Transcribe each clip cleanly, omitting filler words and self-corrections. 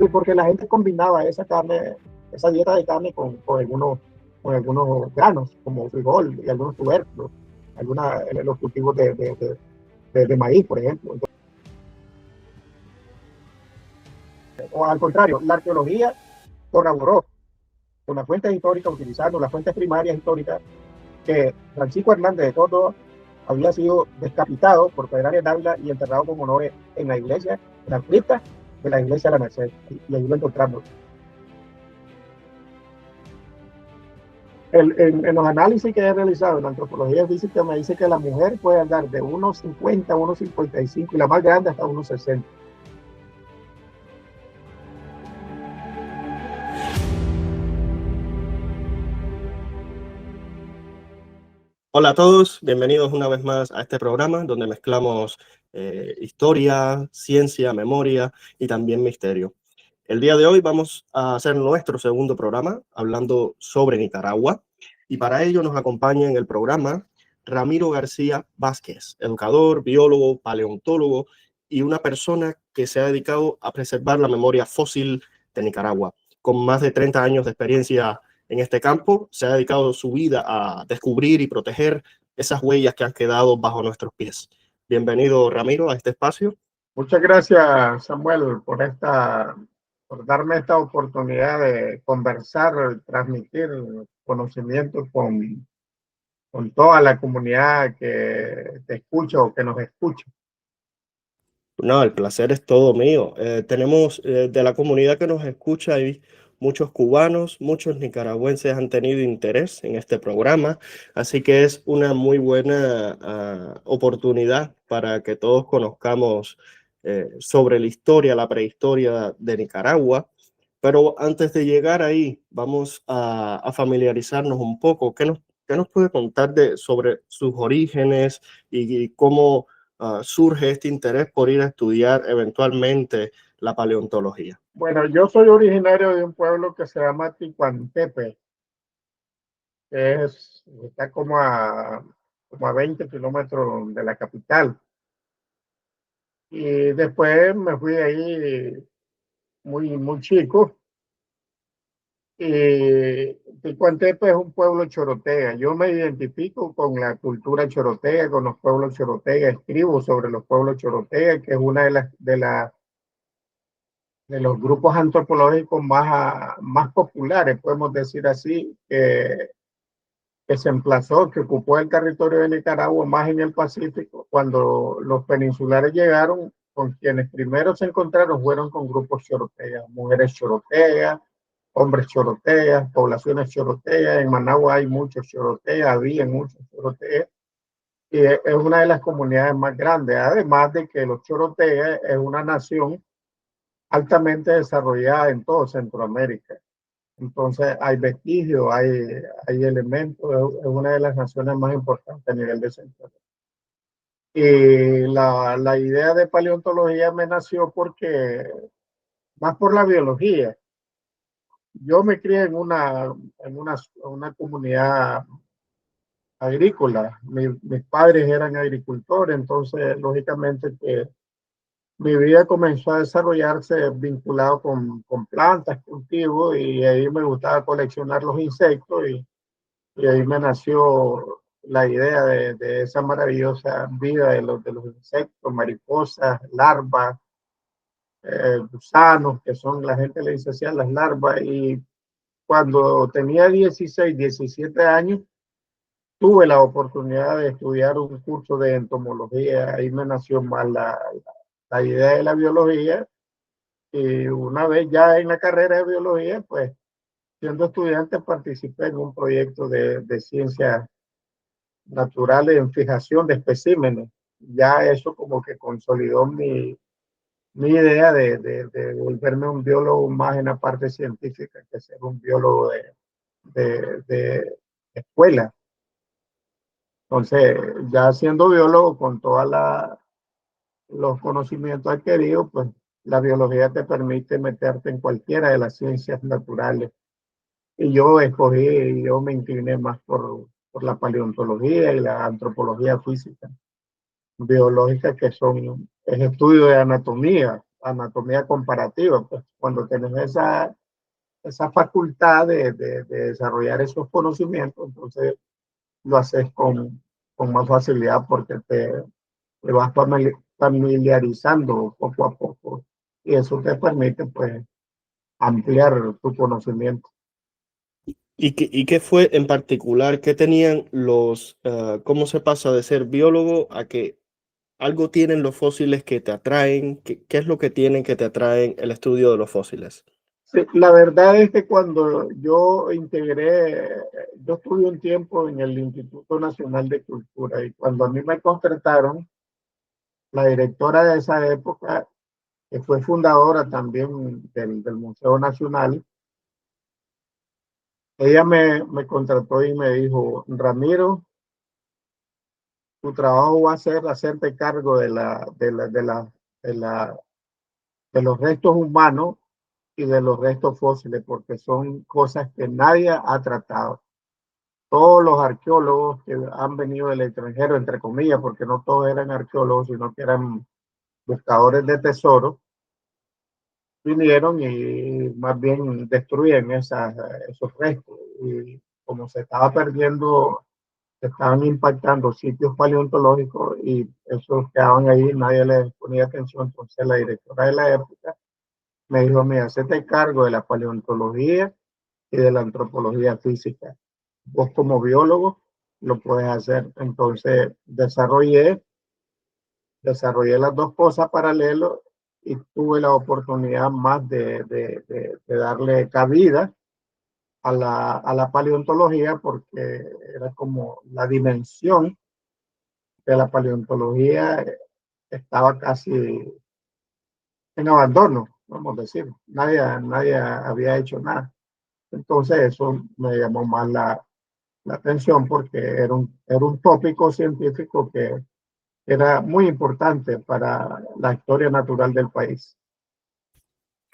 porque la gente combinaba esa carne, esa dieta de carne con algunos granos, como frijol y algunos tubérculos, los cultivos de maíz, por ejemplo. O al contrario, la arqueología corroboró con las fuentes históricas, utilizando las fuentes primarias históricas, que Francisco Hernández de Córdoba había sido decapitado por Pedro Dávila y enterrado con honores en la iglesia, en la cripta de la iglesia de la Merced, y ahí lo encontramos. En los análisis que he realizado en antropología física me dice que la mujer puede andar de 1,50 a 1,55 y la más grande hasta 1,60. Hola a todos, bienvenidos una vez más a este programa donde mezclamos historia, ciencia, memoria y también misterio. El día de hoy vamos a hacer nuestro segundo programa hablando sobre Nicaragua y para ello nos acompaña en el programa Ramiro García Vázquez, educador, biólogo, paleontólogo y una persona que se ha dedicado a preservar la memoria fósil de Nicaragua. Con más de 30 años de experiencia en este campo, se ha dedicado su vida a descubrir y proteger esas huellas que han quedado bajo nuestros pies. Bienvenido, Ramiro, a este espacio. Muchas gracias, Samuel, por darme esta oportunidad de conversar, transmitir conocimiento con toda la comunidad que te escucha o que nos escucha. No, el placer es todo mío. Tenemos de la comunidad que nos escucha, hay muchos cubanos, muchos nicaragüenses han tenido interés en este programa, así que es una muy buena oportunidad para que todos conozcamos sobre la historia, la prehistoria de Nicaragua. Pero antes de llegar ahí, vamos a familiarizarnos un poco. Qué nos puede contar sobre sus orígenes y cómo surge este interés por ir a estudiar eventualmente la paleontología? Bueno, yo soy originario de un pueblo que se llama Ticuantepe, que está como a 20 kilómetros de la capital. Y después me fui de ahí muy chico. Y Ticuantepe es un pueblo chorotega. Yo me identifico con la cultura chorotega, con los pueblos chorotega. Escribo sobre los pueblos chorotega, que es una de los grupos antropológicos más populares, podemos decir así, que se emplazó, que ocupó el territorio de Nicaragua más en el Pacífico. Cuando los peninsulares llegaron, con quienes primero se encontraron fueron con grupos choroteas, mujeres choroteas, hombres choroteas, poblaciones choroteas. En Managua hay muchos choroteas, había muchos choroteas, y es una de las comunidades más grandes, además de que los choroteas es una nación altamente desarrollada en todo Centroamérica. Entonces hay vestigios, hay elementos, es una de las naciones más importantes a nivel de Centroamérica. Y la idea de paleontología me nació más por la biología. Yo me crié en una comunidad agrícola. Mis padres eran agricultores, entonces lógicamente que mi vida comenzó a desarrollarse vinculado con plantas, cultivos, y ahí me gustaba coleccionar los insectos y ahí me nació la idea de esa maravillosa vida de los insectos, mariposas, larvas, gusanos, que son, la gente le dice así a las larvas. Y cuando tenía 16, 17 años, tuve la oportunidad de estudiar un curso de entomología. Ahí me nació más la idea de la biología. Y una vez ya en la carrera de biología, pues siendo estudiante participé en un proyecto de ciencias naturales en fijación de especímenes. Ya eso como que consolidó mi idea de volverme un biólogo más en la parte científica que ser un biólogo de escuela. Entonces, ya siendo biólogo con todos los conocimientos adquiridos, pues la biología te permite meterte en cualquiera de las ciencias naturales. Y yo me incliné más por la paleontología y la antropología física, biológica, es estudio de anatomía, anatomía comparativa, pues cuando tenés esa facultad de desarrollar esos conocimientos, entonces lo haces con más facilidad porque te vas familiarizando poco a poco y eso te permite pues ampliar tu conocimiento. Y qué fue en particular? ¿Qué tenían cómo se pasa de ser biólogo a que algo tienen los fósiles que te atraen? ¿Qué es lo que tienen que te atraen el estudio de los fósiles? Sí, la verdad es que cuando yo yo estuve un tiempo en el Instituto Nacional de Cultura y cuando a mí me contrataron, la directora de esa época, que fue fundadora también del Museo Nacional, ella me contrató y me dijo, Ramiro, tu trabajo va a ser hacerte cargo de la, de los restos humanos y de los restos fósiles, porque son cosas que nadie ha tratado. Todos los arqueólogos que han venido del extranjero, entre comillas, porque no todos eran arqueólogos, sino que eran buscadores de tesoros, vinieron y más bien destruyen esos restos. Y como se estaba perdiendo, se estaban impactando sitios paleontológicos y esos quedaban ahí, nadie les ponía atención. Entonces la directora de la época me dijo, mira, hacete cargo de la paleontología y de la antropología física. Vos como biólogo lo puedes hacer. Entonces desarrollé las dos cosas paralelos y tuve la oportunidad más de darle cabida a la paleontología porque era como la dimensión de la paleontología estaba casi en abandono, vamos a decir. Nadie había hecho nada. Entonces eso me llamó más la atención porque era un tópico científico que era muy importante para la historia natural del país.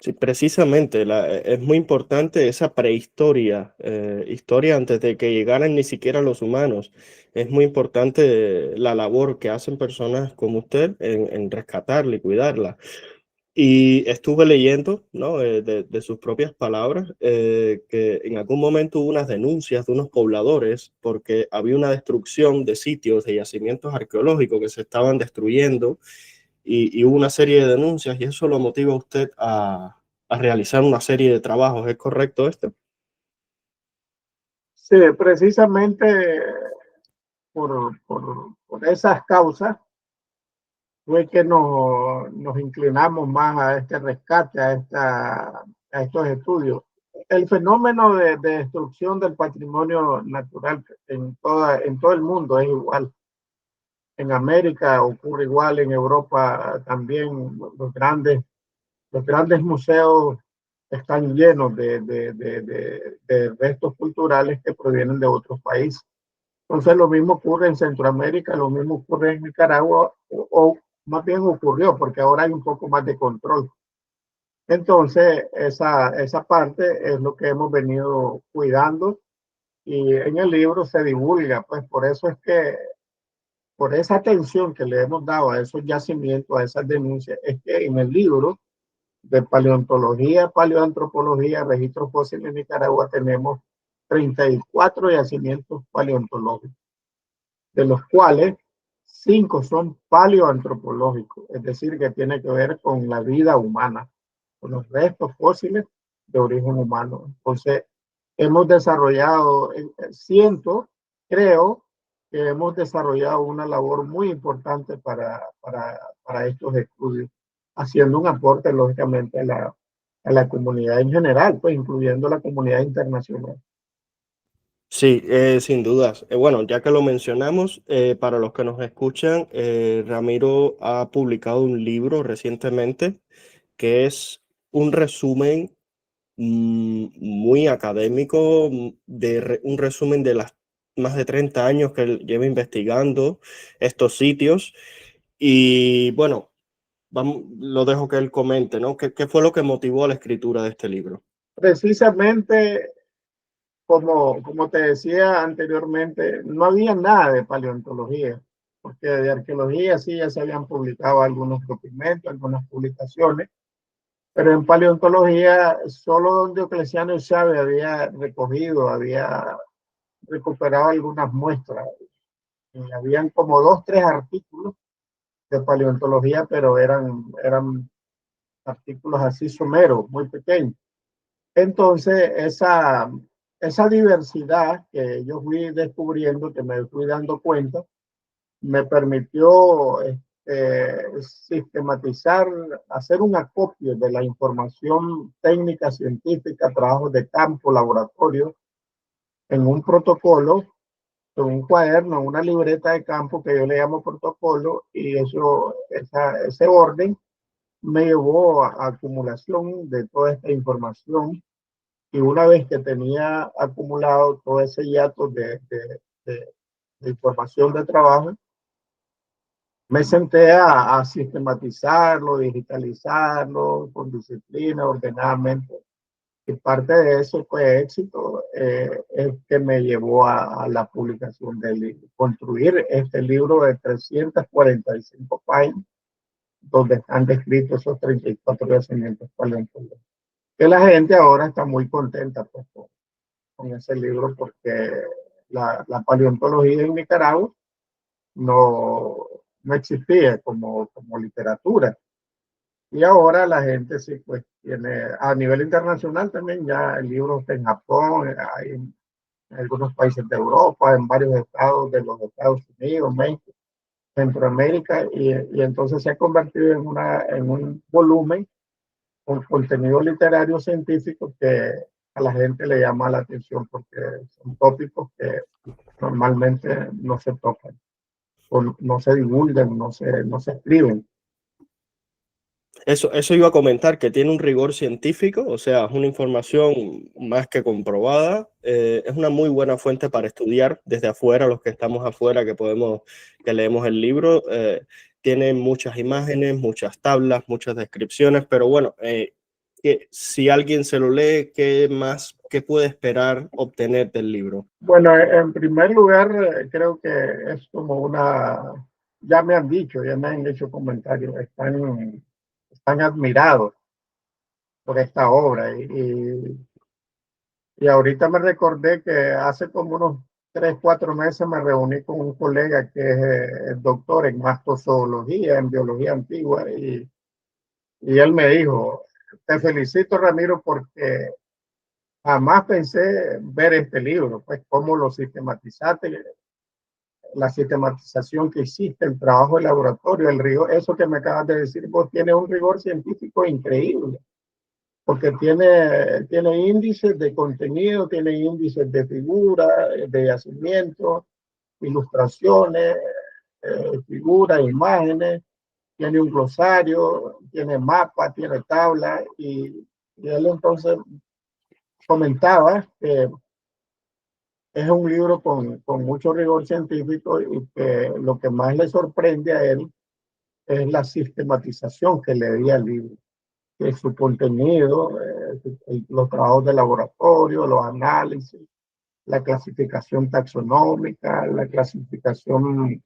Sí, precisamente, es muy importante esa prehistoria, historia antes de que llegaran ni siquiera los humanos. Es muy importante la labor que hacen personas como usted en rescatarla y cuidarla. Y estuve leyendo, ¿no? De sus propias palabras, que en algún momento hubo unas denuncias de unos pobladores porque había una destrucción de sitios, de yacimientos arqueológicos que se estaban destruyendo y hubo una serie de denuncias y eso lo motiva a usted a realizar una serie de trabajos. ¿Es correcto esto? Sí, precisamente por esas causas fue que nos inclinamos más a este rescate, a estos estudios. El fenómeno de destrucción del patrimonio natural en todo el mundo es igual. En América ocurre igual, en Europa también los grandes museos están llenos de restos culturales que provienen de otros países. Entonces lo mismo ocurre en Centroamérica, lo mismo ocurre en Nicaragua, o más bien ocurrió, porque ahora hay un poco más de control. Entonces, esa parte es lo que hemos venido cuidando y en el libro se divulga, pues por eso es que, por esa atención que le hemos dado a esos yacimientos, a esas denuncias, es que en el libro de paleontología, paleoantropología, registros fósiles en Nicaragua tenemos 34 yacimientos paleontológicos, de los cuales 5 son paleoantropológicos, es decir, que tiene que ver con la vida humana, con los restos fósiles de origen humano. Entonces, hemos desarrollado, siento, creo que hemos desarrollado una labor muy importante para estos estudios, haciendo un aporte, lógicamente, a la comunidad en general, pues incluyendo la comunidad internacional. Sí, sin dudas. Bueno, ya que lo mencionamos, para los que nos escuchan, Ramiro ha publicado un libro recientemente que es un resumen muy académico, un resumen de las más de 30 años que él lleva investigando estos sitios. Y bueno, lo dejo que él comente, ¿no? ¿Qué fue lo que motivó a la escritura de este libro? Precisamente, como te decía anteriormente, no había nada de paleontología, porque de arqueología sí ya se habían publicado algunos documentos, algunas publicaciones, Pero en paleontología, solo don Diocleciano y Chávez había recogido, había recuperado algunas muestras. Y habían como 2, 3 artículos de paleontología, pero eran artículos así someros, muy pequeños. Entonces, esa diversidad que yo fui descubriendo, que me fui dando cuenta, me permitió sistematizar, hacer un acopio de la información técnica, científica, trabajos de campo, laboratorio, en un protocolo, en un cuaderno, una libreta de campo que yo le llamo protocolo, y ese orden me llevó a acumulación de toda esta información. Y una vez que tenía acumulado todo ese hiato de información de trabajo, me senté a sistematizarlo, digitalizarlo con disciplina, ordenadamente. Y parte de eso fue éxito, es que me llevó a la publicación del libro, construir este libro de 345 páginas, donde están descritos esos 34 yacimientos paleontológicos. Que la gente ahora está muy contenta pues, con ese libro, porque la paleontología en Nicaragua no existía como literatura. Y ahora la gente sí, pues tiene, a nivel internacional también ya el libro está en Japón, hay en algunos países de Europa, en varios estados de los Estados Unidos, México, Centroamérica, y entonces se ha convertido en un volumen con contenido literario científico que a la gente le llama la atención porque son tópicos que normalmente no se tocan, o no se divulgan, no se escriben. Eso iba a comentar, que tiene un rigor científico, o sea, es una información más que comprobada. Es una muy buena fuente para estudiar desde afuera, los que estamos afuera, que leemos el libro. Tiene muchas imágenes, muchas tablas, muchas descripciones, pero bueno, que si alguien se lo lee, ¿qué puede esperar obtener del libro? Bueno, en primer lugar, creo que es como ya me han dicho, ya me han hecho comentarios, están admirados por esta obra. Y ahorita me recordé que hace como unos 3, 4 meses me reuní con un colega que es doctor en mastozoología, en biología antigua, y él me dijo, te felicito, Ramiro, porque jamás pensé ver este libro, pues cómo lo sistematizaste, la sistematización que existe, el trabajo de laboratorio, el rigor, eso que me acabas de decir, vos tiene un rigor científico increíble, porque tiene índices de contenido, tiene índices de figura, de yacimiento, ilustraciones, figuras, imágenes, tiene un glosario, tiene mapa, tiene tabla, y él entonces comentaba que es un libro con mucho rigor científico y que lo que más le sorprende a él es la sistematización que le di al libro, que su contenido, los trabajos de laboratorio, los análisis, la clasificación taxonómica, la clasificación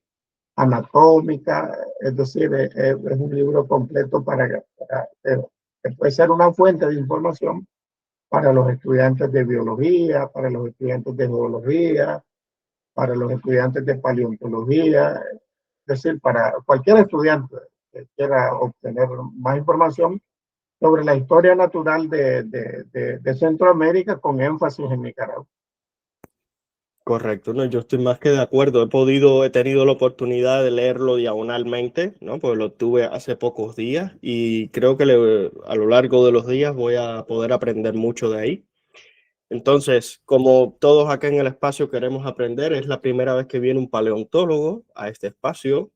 anatómica, es decir, es un libro completo que puede ser una fuente de información para los estudiantes de biología, para los estudiantes de geología, para los estudiantes de paleontología, es decir, para cualquier estudiante que quiera obtener más información sobre la historia natural de Centroamérica con énfasis en Nicaragua. Correcto, no, yo estoy más que de acuerdo. He tenido la oportunidad de leerlo diagonalmente, ¿no? Pues lo tuve hace pocos días y creo que a lo largo de los días voy a poder aprender mucho de ahí. Entonces, como todos acá en el espacio queremos aprender, es la primera vez que viene un paleontólogo a este espacio.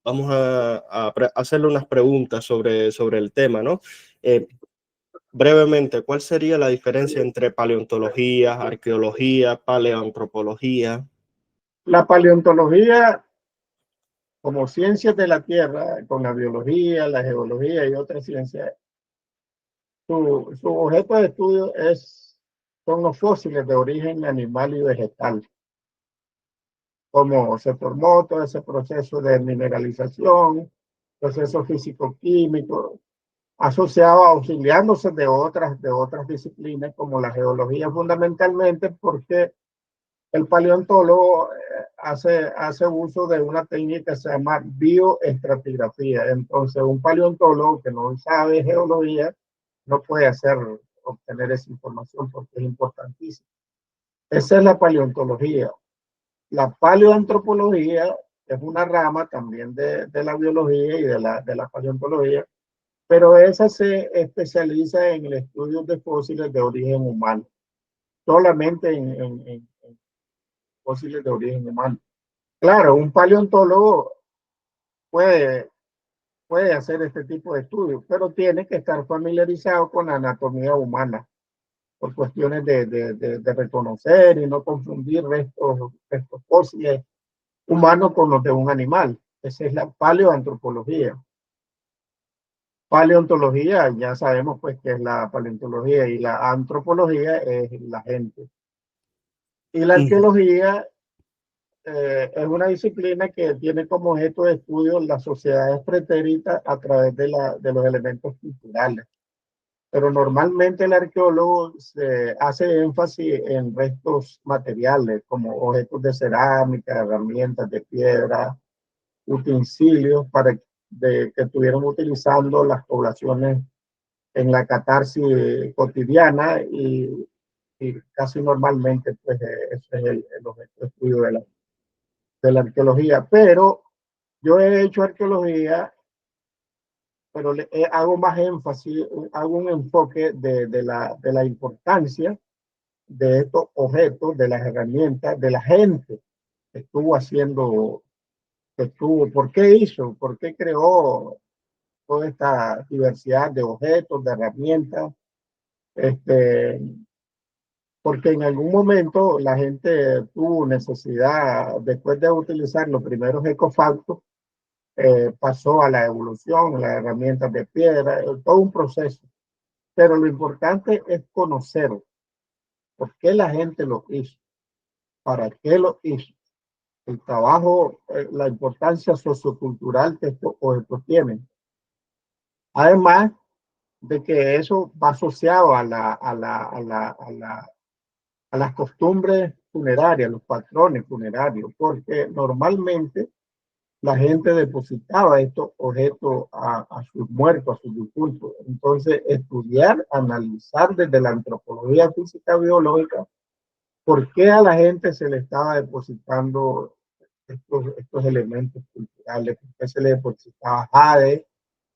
Vamos a hacerle unas preguntas sobre el tema, ¿no? Brevemente, ¿cuál sería la diferencia entre paleontología, arqueología, paleoantropología? La paleontología, como ciencias de la Tierra, con la biología, la geología y otras ciencias, su objeto de estudio son los fósiles de origen animal y vegetal, cómo se formó todo ese proceso de mineralización, proceso físico-químico, asociado, auxiliándose de otras disciplinas como la geología fundamentalmente, porque el paleontólogo hace uso de una técnica que se llama bioestratigrafía. Entonces, un paleontólogo que no sabe geología no puede obtener esa información porque es importantísima. Esa es la paleontología. La paleoantropología es una rama también de la biología y de la paleontología, pero esa se especializa en el estudio de fósiles de origen humano, solamente en fósiles de origen humano. Claro, un paleontólogo puede hacer este tipo de estudios, pero tiene que estar familiarizado con la anatomía humana por cuestiones de reconocer y no confundir restos fósiles humanos con los de un animal. Esa es la paleoantropología. Paleontología, ya sabemos pues que es la paleontología, y la antropología es la gente. Y la arqueología es una disciplina que tiene como objeto de estudio las sociedades pretéritas a través de los elementos culturales. Pero normalmente el arqueólogo se hace énfasis en restos materiales, como objetos de cerámica, herramientas de piedra, utensilios que estuvieron utilizando las poblaciones en la catarsis cotidiana, y casi normalmente pues ese es el objeto de estudio de la arqueología. Pero yo he hecho arqueología, pero hago más énfasis, hago un enfoque de la importancia de estos objetos, de las herramientas, de la gente que estuvo haciendo, por qué hizo, por qué creó toda esta diversidad de objetos, de herramientas, porque en algún momento la gente tuvo necesidad, después de utilizar los primeros ecofactos, pasó a la evolución, las herramientas de piedra, todo un proceso. Pero lo importante es conocer por qué la gente lo hizo, para qué lo hizo, el trabajo, la importancia sociocultural que estos objetos tienen. Además de que eso va asociado a las costumbres funerarias, los patrones funerarios, porque normalmente la gente depositaba estos objetos a sus muertos, a sus difuntos. Entonces, estudiar, analizar desde la antropología física biológica por qué a la gente se le estaba depositando estos elementos culturales, por qué se le depositaba jade,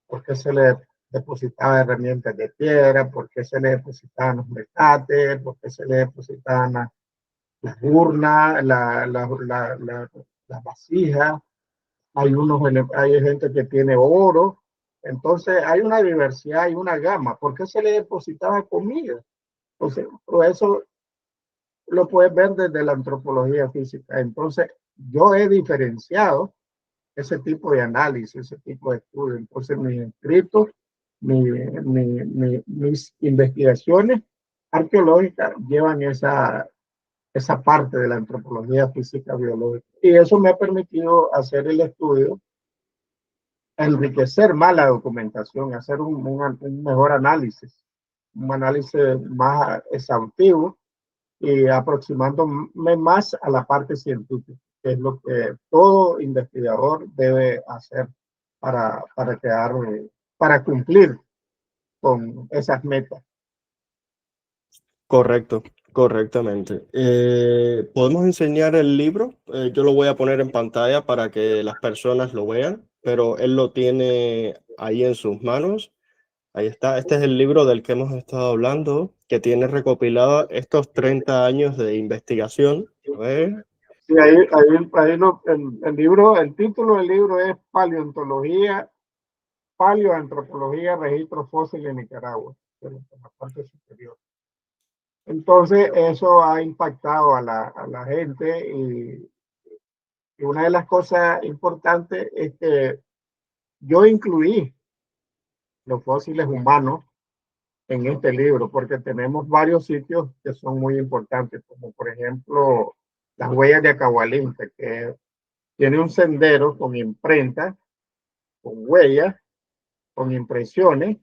por qué se le depositaban herramientas de piedra, por qué se le depositaban los metates, por qué se le depositaban las urnas, las vasijas. Hay gente que tiene oro. Entonces hay una diversidad, hay una gama. ¿Por qué se le depositaba comida? Entonces, todo eso lo puedes ver desde la antropología física. Entonces, yo he diferenciado ese tipo de análisis, ese tipo de estudio. Entonces, mis escritos, mis investigaciones arqueológicas llevan esa parte de la antropología física biológica. Y eso me ha permitido hacer el estudio, enriquecer más la documentación, hacer un mejor análisis, un análisis más exhaustivo y aproximándome más a la parte científica, que es lo que todo investigador debe hacer para para cumplir con esas metas. Correcto, correctamente. ¿Podemos enseñar el libro? Yo lo voy a poner en pantalla para que las personas lo vean, pero él lo tiene ahí en sus manos. Ahí está. Este es el libro del que hemos estado hablando, que tiene recopilado estos 30 años de investigación. A ver. Sí, el libro, el título del libro es Paleoantropología, Registro Fósil en Nicaragua, en la parte superior. Entonces, eso ha impactado a la gente, y una de las cosas importantes es que yo incluí los fósiles humanos en este libro, porque tenemos varios sitios que son muy importantes, como por ejemplo las huellas de Acahualinta, que tiene un sendero con imprentas, con huellas, con impresiones,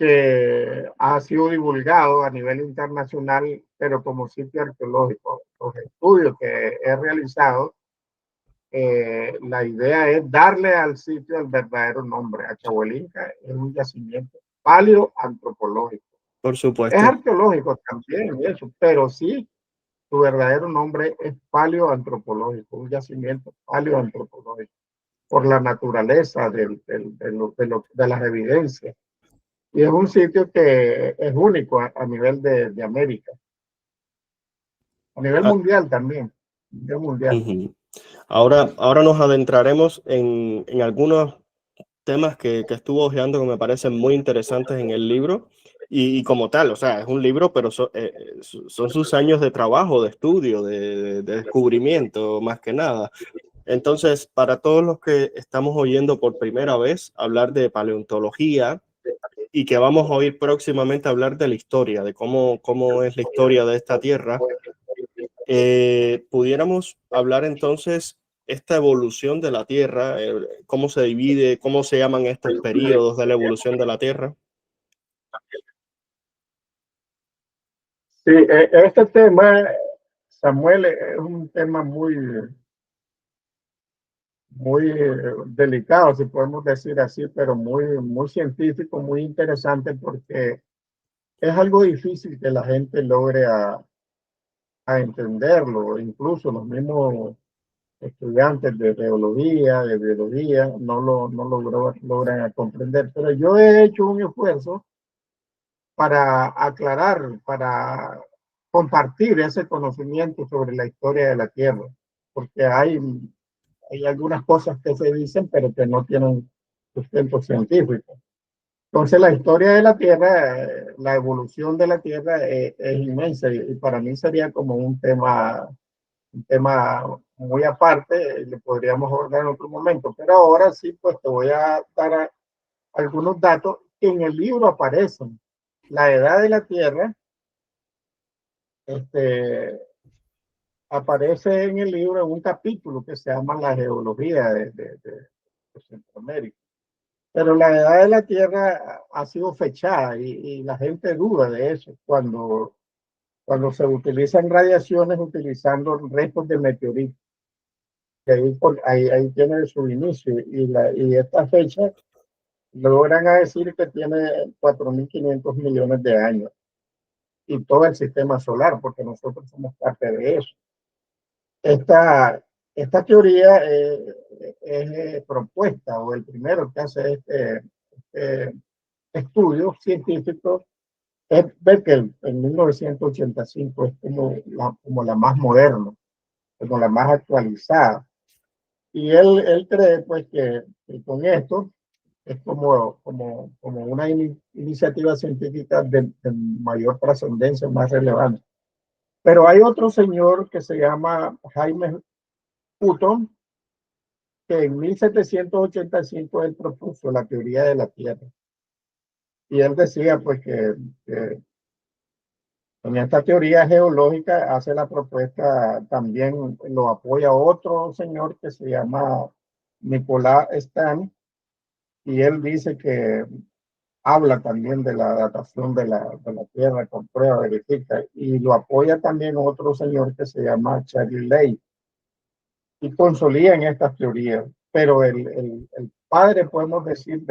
que ha sido divulgado a nivel internacional, pero como sitio arqueológico. Los estudios que he realizado, la idea es darle al sitio el verdadero nombre. Achahuelinca es un yacimiento paleoantropológico. Por Es supuesto. arqueológico también, eso, pero sí, su verdadero nombre es paleoantropológico, un yacimiento paleoantropológico, por la naturaleza de las evidencias. Y es un sitio que es único a nivel de América, a nivel Ah, mundial también, a nivel mundial. ujú. Ahora nos adentraremos en algunos temas que estuve hojeando que me parecen muy interesantes en el libro. Y como tal, o sea, es un libro, pero son sus años de trabajo, de estudio, de descubrimiento, más que nada. Entonces, para todos los que estamos oyendo por primera vez hablar de paleontología y que vamos a oír próximamente hablar de la historia, de cómo es la historia de esta tierra, pudiéramos hablar entonces esta evolución de la Tierra, cómo se divide, cómo se llaman estos periodos de la evolución de la Tierra. Sí, este tema, Samuel, es un tema muy delicado, si podemos decir así, pero muy científico, muy interesante, porque es algo difícil que la gente logre a entenderlo. Incluso los mismos estudiantes de geología, de biología, no logran a comprender. Pero yo he hecho un esfuerzo para aclarar, para compartir ese conocimiento sobre la historia de la Tierra, porque hay algunas cosas que se dicen, pero que no tienen sustento científico. Entonces, la historia de la Tierra, la evolución de la Tierra es inmensa, y para mí sería como un tema muy aparte, le podríamos abordar en otro momento. Pero ahora sí, pues te voy a dar algunos datos que en el libro aparecen. La edad de la Tierra, este, aparece en el libro en un capítulo que se llama La geología de Centroamérica. Pero la edad de la Tierra ha sido fechada, y la gente duda de eso cuando se utilizan radiaciones utilizando restos de meteoritos. Ahí tiene su inicio, y esta fecha logran a decir que tiene 4.500 millones de años, y todo el sistema solar, porque nosotros somos parte de eso. Esta, esta teoría es propuesta, o el primero que hace este estudio científico es Beckel en 1985, es como la más moderna, como la más actualizada. Y él cree pues que con esto es como una iniciativa científica de mayor trascendencia, más relevante. Pero hay otro señor que se llama Jaime Hutton, que en 1785 él propuso la teoría de la Tierra. Y él decía pues que en esta teoría geológica hace la propuesta, también lo apoya otro señor que se llama Nicolás Stan, y él dice que habla también de la datación de la Tierra con prueba verifica, y lo apoya también otro señor que se llama Charlie Ley, y consolidan estas teorías. Pero el padre, podemos decir,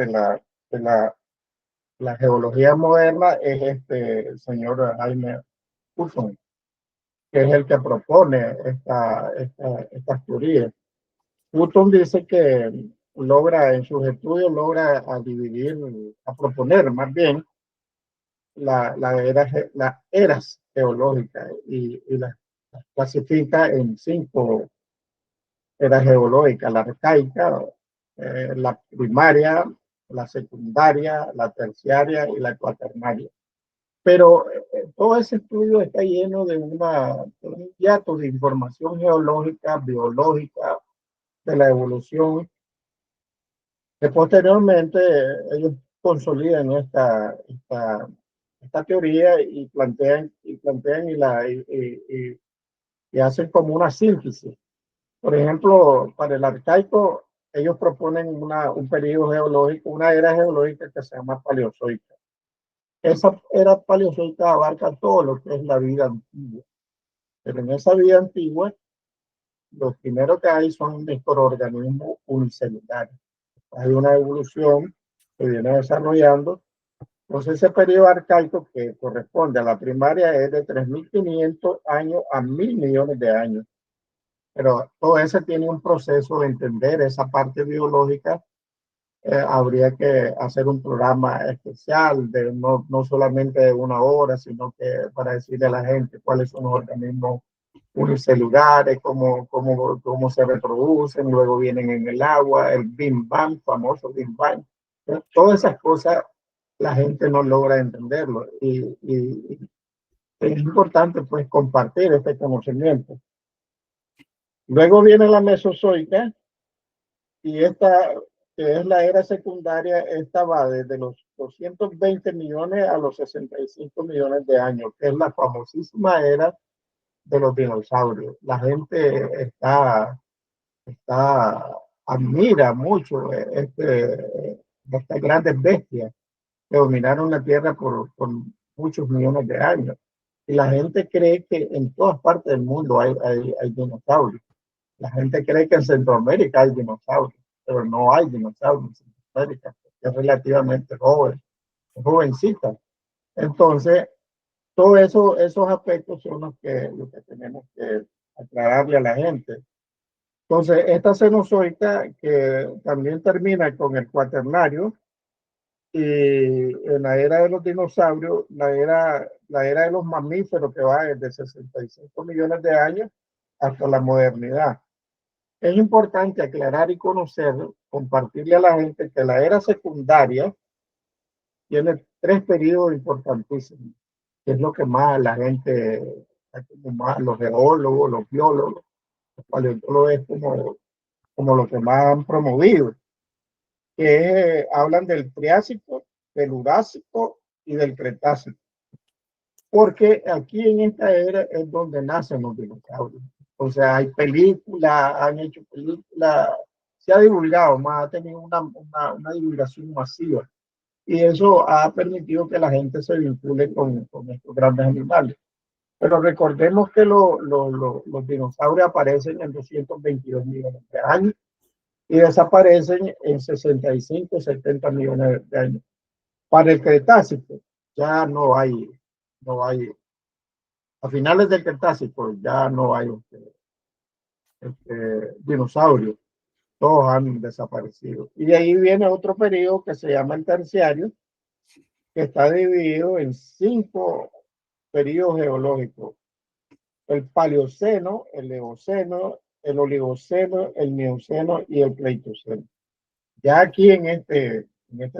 la geología moderna es este señor Jaime Hutton, que es el que propone estas teorías. Hutton dice que en sus estudios logra a dividir, a proponer más bien las eras geológicas, y las clasifica en 5 eras geológicas: la arcaica, la primaria, la secundaria, la terciaria y la cuaternaria. Pero todo ese estudio está lleno de un hiato de información geológica, biológica, de la evolución, que posteriormente ellos consolidan esta teoría, y hacen como una síntesis. Por ejemplo, para el arcaico, ellos proponen un periodo geológico, una era geológica que se llama paleozoica. Esa era paleozoica abarca todo lo que es la vida antigua. Pero en esa vida antigua, los primeros que hay son microorganismos unicelulares. Hay una evolución que viene desarrollando. Entonces, ese periodo arcaico que corresponde a la primaria es de 3.500 años a 1.000 millones de años. Pero todo eso tiene un proceso de entender esa parte biológica. Habría que hacer un programa especial, de no solamente de 1 hora, sino que para decirle a la gente cuáles son los organismos unicelulares, cómo se reproducen, luego vienen en el agua, el Big Bang, famoso Big Bang. Todas esas cosas la gente no logra entenderlo y es importante pues compartir este conocimiento. Luego viene la Mesozoica y esta, que es la era secundaria, esta va desde los 220 millones a los 65 millones de años, que es la famosísima era de los dinosaurios. La gente admira mucho estas grandes bestias que dominaron la Tierra por muchos millones de años. Y la gente cree que en todas partes del mundo hay dinosaurios. La gente cree que en Centroamérica hay dinosaurios, pero no hay dinosaurios en Centroamérica, es relativamente joven, es jovencita. Entonces, todos esos aspectos son los que tenemos que aclararle a la gente. Entonces, esta Cenozoica, que también termina con el Cuaternario, y en la era de los dinosaurios, la era de los mamíferos, que va desde 65 millones de años hasta la modernidad. Es importante aclarar y conocer, compartirle a la gente que la era secundaria tiene 3 periodos importantísimos, que es lo que más la gente, más los geólogos, los biólogos, los paleontólogos, es como lo que más han promovido, que hablan del Triásico, del Jurásico y del Cretácico. Porque aquí en esta era es donde nacen los dinosaurios. O sea, hay películas, han hecho películas, se ha divulgado más, ha tenido una divulgación masiva. Y eso ha permitido que la gente se vincule con estos grandes animales. Pero recordemos que los dinosaurios aparecen en 222 millones de años y desaparecen en 65, 70 millones de años. Para el Cretácico ya no hay, a finales del Cretácico ya no hay dinosaurios, todos han desaparecido. Y de ahí viene otro periodo que se llama el Terciario, que está dividido en 5 periodos geológicos: el Paleoceno, el Eoceno, el Oligoceno, el Mioceno y el Pleistoceno. Ya aquí en este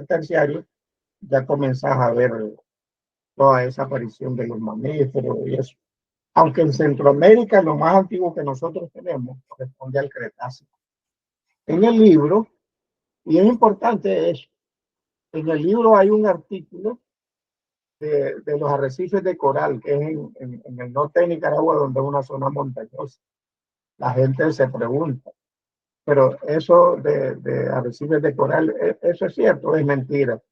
terciario ya comenzás a ver toda esa aparición de los mamíferos y eso. Aunque en Centroamérica lo más antiguo que nosotros tenemos corresponde al Cretácico. En el libro, y es importante eso, en el libro hay un artículo de los arrecifes de coral, que es en el norte de Nicaragua, donde es una zona montañosa. La gente se pregunta, pero eso de arrecifes de coral, ¿eso es cierto o es mentira?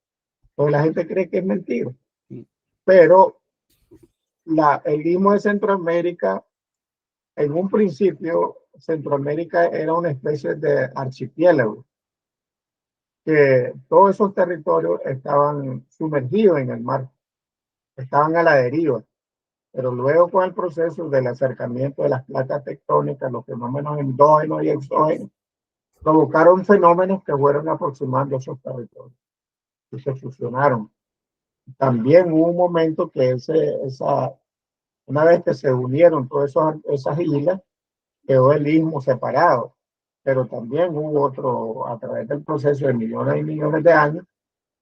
Pues la gente cree que es mentira. Pero el istmo de Centroamérica, en un principio, Centroamérica era una especie de archipiélago, que todos esos territorios estaban sumergidos en el mar, estaban a la deriva. Pero luego, con el proceso del acercamiento de las placas tectónicas, los fenómenos endógenos y exógenos provocaron fenómenos que fueron aproximando esos territorios y se fusionaron. También hubo un momento que una vez que se unieron todas esas islas, quedó el istmo separado. Pero también hubo otro, a través del proceso de millones y millones de años,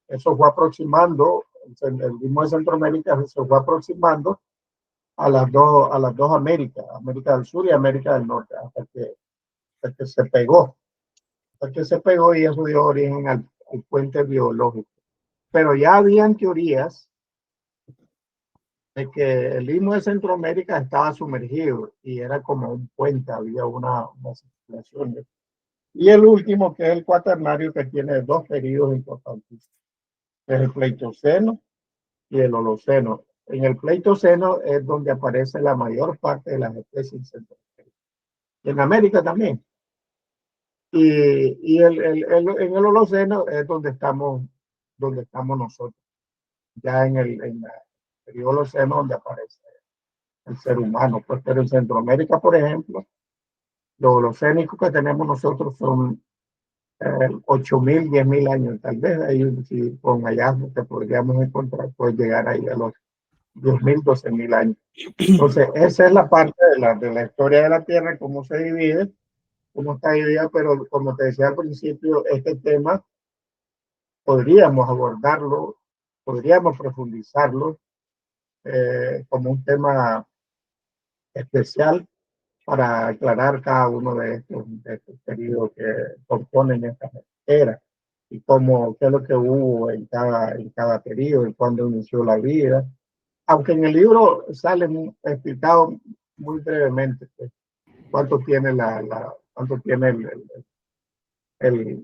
eso fue aproximando, el istmo de Centroamérica se fue aproximando a las dos Américas, América del Sur y América del Norte, hasta que se pegó. Hasta que se pegó y eso dio origen al puente biológico. Pero ya habían teorías de que el istmo de Centroamérica estaba sumergido y era como un puente, había una circulación. Y el último, que es el Cuaternario, que tiene 2 periodos importantísimos, es el Pleistoceno y el Holoceno. En el Pleistoceno es donde aparece la mayor parte de las especies en Centroamérica. Y en América también. Y en el Holoceno es donde estamos nosotros, ya en el periodo Holoceno donde aparece el ser humano. Pues, pero en Centroamérica, por ejemplo, los holocénicos que tenemos nosotros son 8.000, 10.000 años. Tal vez ahí, si con hallazgos que podríamos encontrar, puede llegar ahí a los 10.000, 12.000 años. Entonces, esa es la parte de la historia de la Tierra, cómo se divide, cómo está dividida, pero como te decía al principio, este tema podríamos abordarlo, podríamos profundizarlo como un tema especial para aclarar cada uno de estos periodos que componen esta era y cómo, qué es lo que hubo en cada periodo y cuándo inició la vida. Aunque en el libro sale explicado muy brevemente pues, cuánto tiene cuánto tiene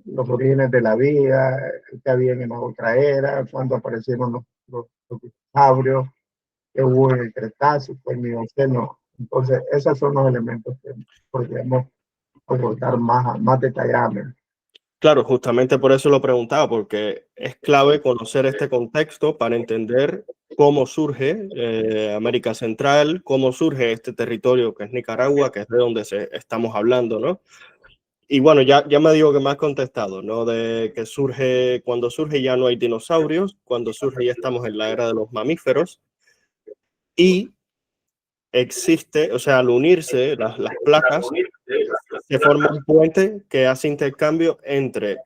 los orígenes de la vida, que había en la otra era, cuando aparecieron los dinosaurios, que hubo en el Cretácico, el Mioceno. Entonces, esos son los elementos que podríamos abordar más detalladamente. Claro, justamente por eso lo preguntaba, porque es clave conocer este contexto para entender cómo surge América Central, cómo surge este territorio que es Nicaragua, que es de donde estamos hablando, ¿no? Y bueno, ya me digo que me has contestado, ¿no? De que surge, cuando surge ya no hay dinosaurios, cuando surge ya estamos en la era de los mamíferos y existe, o sea, al unirse las placas, se forma un puente que hace intercambio entre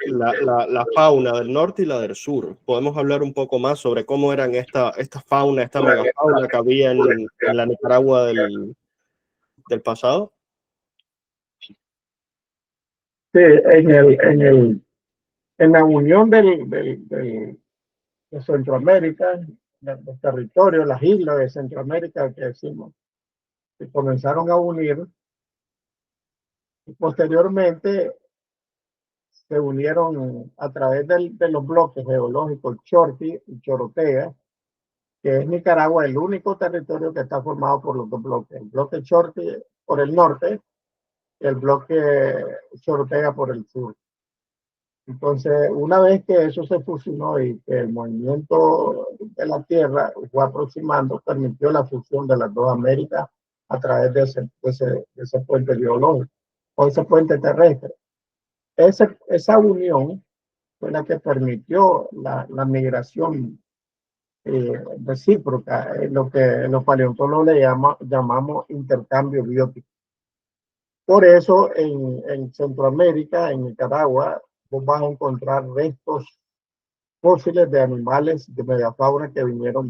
la fauna del norte y la del sur. ¿Podemos hablar un poco más sobre cómo eran esta fauna, esta megafauna que había en la Nicaragua del pasado? Sí, en la unión de Centroamérica, los territorios, las islas de Centroamérica que decimos, que comenzaron a unir y posteriormente se unieron a través de los bloques geológicos Chorti y Chorotea, que es Nicaragua el único territorio que está formado por los dos bloques. El bloque Chorti por el norte y el bloque Chorotea por el sur. Entonces, una vez que eso se fusionó y que el movimiento de la Tierra fue aproximando, permitió la fusión de las dos Américas a través de ese puente biológico o ese puente terrestre. Esa unión fue la que permitió la migración recíproca, lo que los paleontólogos llamamos intercambio biótico. Por eso en Centroamérica, en Nicaragua, vos vas a encontrar restos fósiles de animales de megafauna que migraron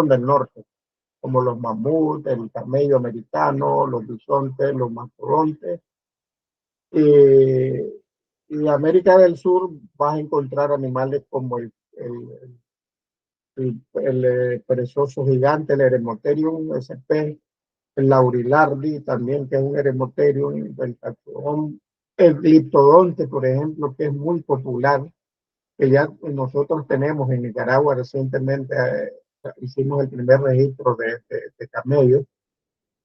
del norte, como los mamuts, el camello americano, los bisontes, los mastodontes. Y América del Sur vas a encontrar animales como el perezoso gigante, el Eremotherium sp, el Laurilardi también, que es un Eremotherium, el taxón, el Gliptodonte, por ejemplo, que es muy popular, que ya nosotros tenemos en Nicaragua recientemente, hicimos el primer registro de camellos,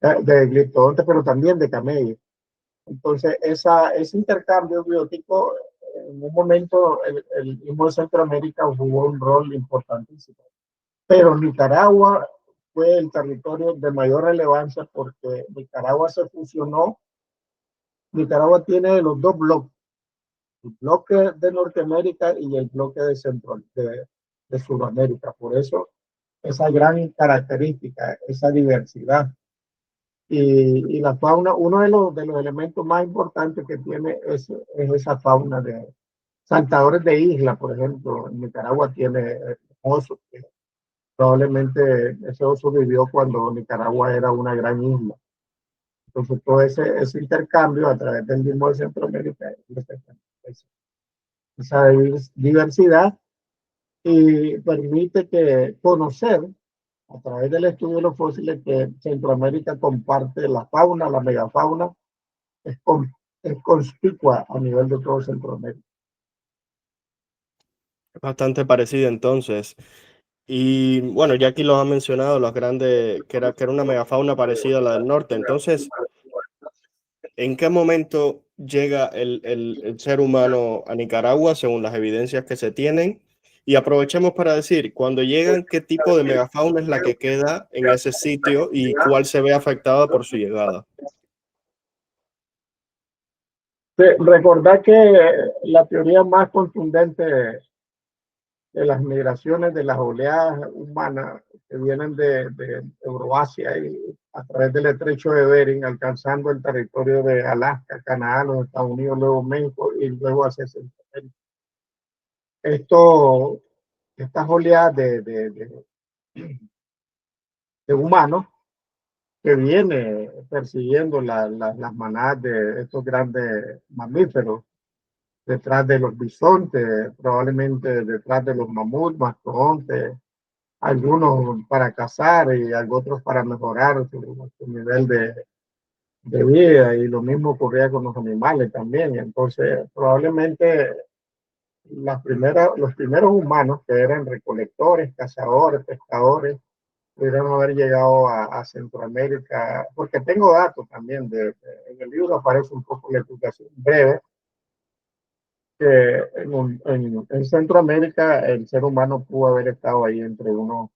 de Gliptodonte, pero también de camellos. Entonces, ese intercambio biótico, en un momento, el mismo de Centroamérica jugó un rol importantísimo. Pero Nicaragua fue el territorio de mayor relevancia porque Nicaragua se fusionó. Nicaragua tiene los dos bloques, el bloque de Norteamérica y el bloque de Sudamérica. Por eso, esa gran característica, esa diversidad. Y la fauna, uno de los elementos más importantes que tiene es esa fauna de saltadores de isla, por ejemplo. En Nicaragua tiene osos, que probablemente ese oso vivió cuando Nicaragua era una gran isla. Entonces, todo ese intercambio a través del mismo de Centroamérica, esa diversidad, y permite conocer a través del estudio de los fósiles que Centroamérica comparte la fauna, la megafauna, es conspicua a nivel de todo Centroamérica. Bastante parecido entonces. Y bueno, ya aquí lo han mencionado, los grandes, que era una megafauna parecida a la del norte. Entonces, ¿en qué momento llega el ser humano a Nicaragua según las evidencias que se tienen? Y aprovechemos para decir, cuando llegan, ¿qué tipo de megafauna es la que queda en ese sitio y cuál se ve afectada por su llegada? Recordar que la teoría más contundente de las migraciones, de las oleadas humanas que vienen de Euroasia y a través del estrecho de Bering, alcanzando el territorio de Alaska, Canadá, los Estados Unidos, luego México y luego hacia Centroamérica. Estas oleadas de humanos que viene persiguiendo las manadas de estos grandes mamíferos, detrás de los bisontes, probablemente detrás de los mamuts, mastodontes, algunos para cazar y otros para mejorar su nivel de vida, y lo mismo ocurría con los animales también. Entonces, probablemente los primeros humanos que eran recolectores, cazadores, pescadores, pudieron haber llegado a Centroamérica, porque tengo datos también, en el libro aparece un poco la explicación breve, que en Centroamérica el ser humano pudo haber estado ahí entre unos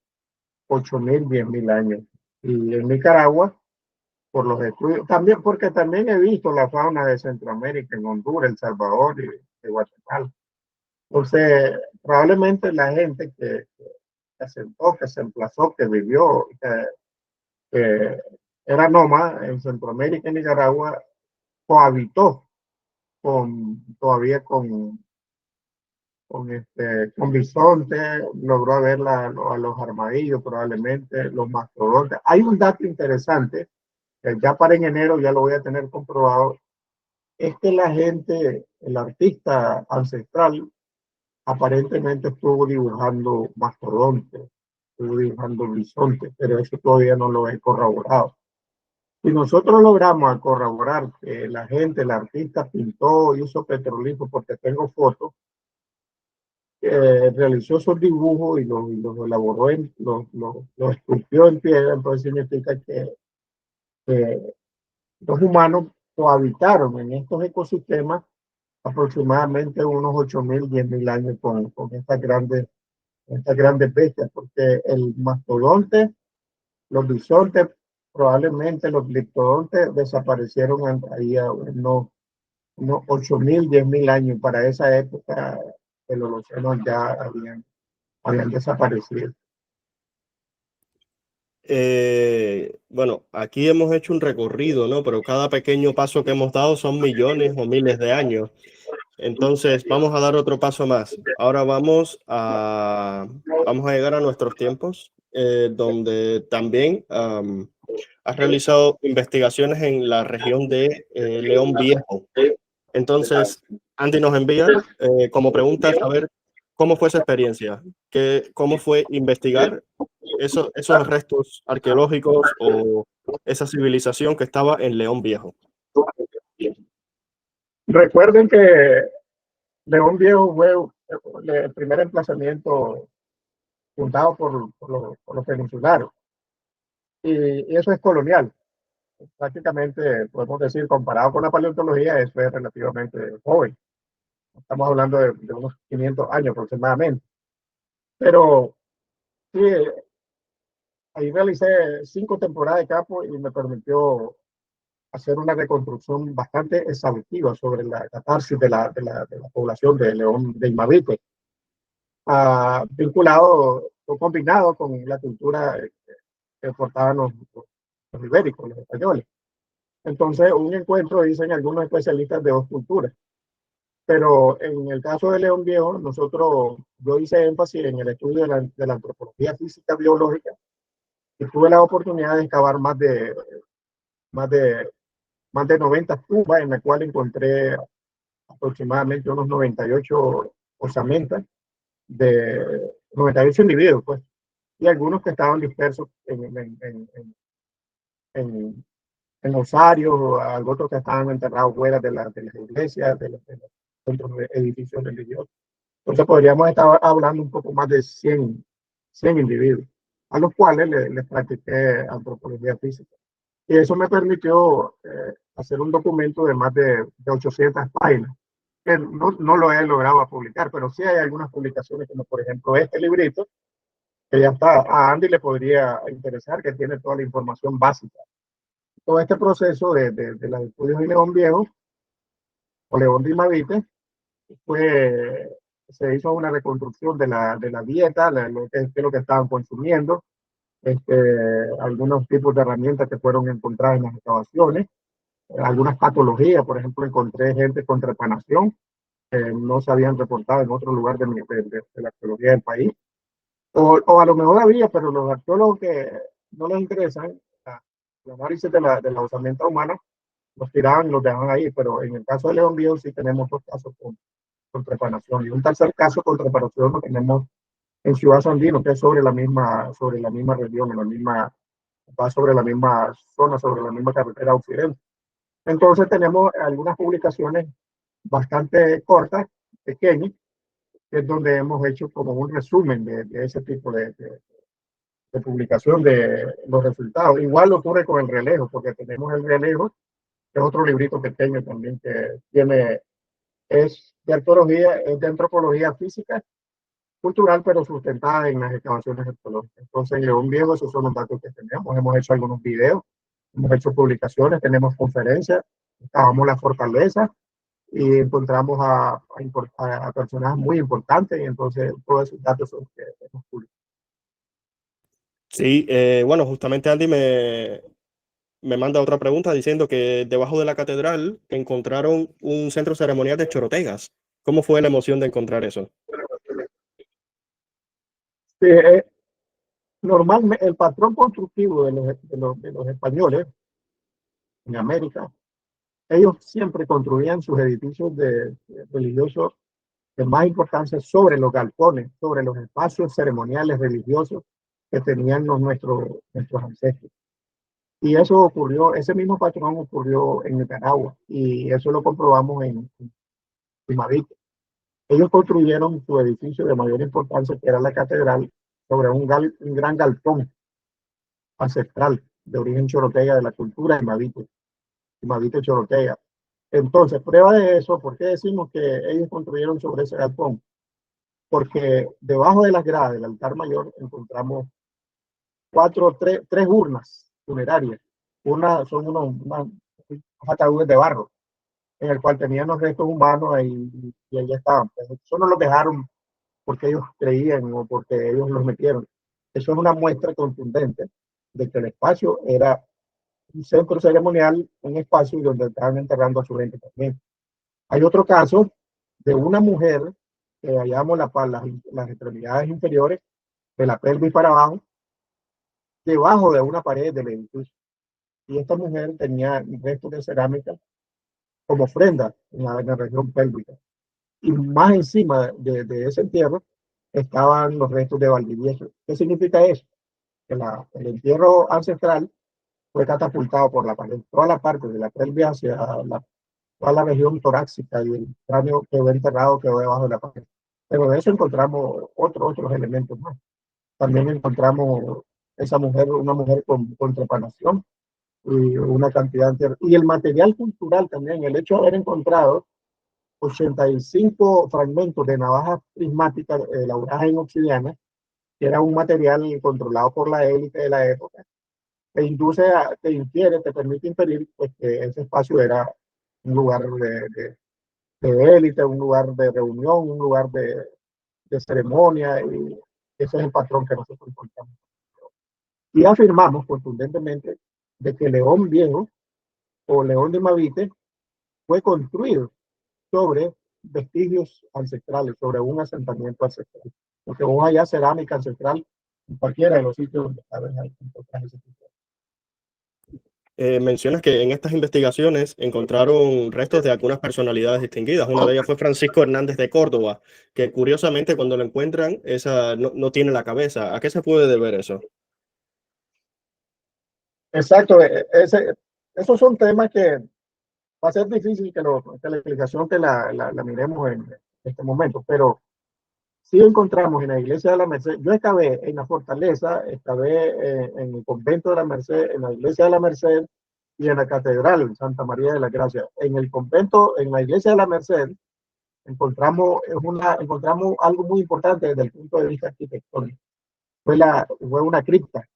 8.000, 10.000 años. Y en Nicaragua, por los estudios, también porque también he visto la fauna de Centroamérica, en Honduras, El Salvador y de Guatemala. Entonces, probablemente la gente que asentó, que se emplazó, que vivió, que era nómada en Centroamérica y Nicaragua, cohabitó todavía con bisonte, logró ver a los armadillos, probablemente los mastodontes. Hay un dato interesante, que ya para en enero ya lo voy a tener comprobado, es que la gente, el artista ancestral, aparentemente estuvo dibujando mastodontes, estuvo dibujando bisontes, pero eso todavía no lo he corroborado. Si nosotros logramos corroborar que la gente, el artista pintó, hizo petrolíferos, porque tengo fotos, realizó esos dibujos y los elaboró, los esculpió en piedra, entonces significa que los humanos cohabitaron en estos ecosistemas aproximadamente unos 8.000, 10.000 años con estas grandes bestias, porque el mastodonte, los bisontes, probablemente los gliptodontes desaparecieron ahí a unos 8.000, 10.000 años. Para esa época, el Holoceno ya habían desaparecido. Bueno, aquí hemos hecho un recorrido, ¿no? Pero cada pequeño paso que hemos dado son millones o miles de años. Entonces, vamos a dar otro paso más. Ahora vamos a llegar a nuestros tiempos, donde también has realizado investigaciones en la región de León Viejo. Entonces, Andy nos envía como pregunta saber cómo fue esa experiencia, cómo fue investigar esos restos arqueológicos o esa civilización que estaba en León Viejo. Recuerden que León Viejo fue el primer emplazamiento fundado por los peninsulares, y eso es colonial. Prácticamente podemos decir, comparado con la paleontología, eso es relativamente joven. Estamos hablando de unos 500 años aproximadamente. Pero sí, ahí realicé 5 temporadas de campo y me permitió hacer una reconstrucción bastante exhaustiva sobre la catarsis de la población de León de Imavite, vinculado o combinado con la cultura que portaban los ibéricos, los españoles. Entonces, un encuentro, dicen algunos especialistas, de dos culturas. Pero en el caso de León Viejo, yo hice énfasis en el estudio de la antropología física biológica, y tuve la oportunidad de excavar más de, más de 90 tumbas, en la cual encontré aproximadamente unos 98 osamentas de 98 individuos, pues, y algunos que estaban dispersos en osarios, otros que estaban enterrados fuera de las iglesias, de los centros de edificios religiosos. Entonces podríamos estar hablando un poco más de 100 individuos, a los cuales les practiqué antropología física. Y eso me permitió hacer un documento de más de 800 páginas, que no lo he logrado publicar, pero sí hay algunas publicaciones, como por ejemplo este librito, que ya está, a Andy le podría interesar, que tiene toda la información básica. Todo este proceso de los estudios de León Viejo, o León de Imavite, se hizo una reconstrucción de la dieta, lo que estaban consumiendo, algunos tipos de herramientas que fueron encontradas en las excavaciones, algunas patologías. Por ejemplo, encontré gente con trepanación que no se habían reportado en otro lugar de la arqueología del país, o a lo mejor había, pero los arqueólogos que no les interesan el análisis de la osamenta humana, los tiraban y los dejaban ahí. Pero en el caso de León Viejo sí tenemos dos casos con trepanación, y un tercer caso con trepanación lo tenemos en Ciudad Sandino, que es sobre la misma región, va sobre la misma zona, sobre la misma carretera occidente. Entonces tenemos algunas publicaciones bastante cortas, pequeñas, que es donde hemos hecho como un resumen de ese tipo de publicación de los resultados. Igual ocurre con el relejo, porque tenemos el relejo, que es otro librito pequeño también que es de arqueología, es de antropología física, cultural, pero sustentada en las excavaciones arqueológicas. Entonces, en León Viejo, esos son los datos que tenemos. Hemos hecho algunos videos, hemos hecho publicaciones, tenemos conferencias, excavamos la fortaleza y encontramos a personajes muy importantes, y entonces todos esos datos son que hemos publicado. Sí, bueno, justamente Andy me manda otra pregunta diciendo que debajo de la catedral encontraron un centro ceremonial de chorotegas. ¿Cómo fue la emoción de encontrar eso? Sí, normalmente el patrón constructivo de los españoles en América, ellos siempre construían sus edificios religiosos de más importancia sobre los galpones, sobre los espacios ceremoniales religiosos que tenían nuestros ancestros. Y eso ocurrió, ese mismo patrón ocurrió en Nicaragua, y eso lo comprobamos en Imavite. Ellos construyeron su edificio de mayor importancia, que era la catedral, sobre un gran galpón ancestral de origen chorotega, de la cultura Imavite chorotega. Entonces, prueba de eso, ¿por qué decimos que ellos construyeron sobre ese galpón? Porque debajo de las gradas del altar mayor encontramos tres urnas funerarias. Son unos ataúdes de barro, en el cual tenían los restos humanos y ahí estaban. Eso no los dejaron porque ellos creían o porque ellos los metieron. Eso es una muestra contundente de que el espacio era un centro ceremonial, un espacio donde estaban enterrando a su gente también. Hay otro caso de una mujer que hallamos las extremidades inferiores de la pelvis para abajo, debajo de una pared del edificio. Y esta mujer tenía restos de cerámica como ofrenda en la región pélvica. Y más encima de ese entierro estaban los restos de Valdivieso. ¿Qué significa eso? Que el entierro ancestral fue catapultado por la pared, toda la parte de la pelvis hacia toda la región torácica, y el cráneo quedó enterrado, quedó debajo de la pared. Pero de eso encontramos otros elementos más. También encontramos una mujer con trepanación, y una cantidad y el material cultural también, el hecho de haber encontrado 85 fragmentos de navajas prismáticas elaboradas en obsidiana, que era un material controlado por la élite de la época, te permite inferir, pues, que ese espacio era un lugar de élite, un lugar de reunión, un lugar de ceremonia, y ese es el patrón que nosotros encontramos. Y afirmamos contundentemente de que León Viejo o León de Imavite fue construido sobre vestigios ancestrales, sobre un asentamiento ancestral. Porque vos allá cerámica ancestral en cualquiera de los sitios donde sabes encontrar ese tipo. Mencionas que en estas investigaciones encontraron restos de algunas personalidades distinguidas. Una de ellas fue Francisco Hernández de Córdoba, que curiosamente cuando lo encuentran, esa no tiene la cabeza. ¿A qué se puede deber eso? Exacto, esos son temas que va a ser difícil que la explicación la miremos en este momento, pero sí encontramos en la iglesia de la Merced. Yo excavé en la fortaleza, excavé en el convento de la Merced, en la iglesia de la Merced y en la catedral, en Santa María de la Gracia. En el convento, en la iglesia de la Merced, encontramos algo muy importante desde el punto de vista arquitectónico. Fue una cripta,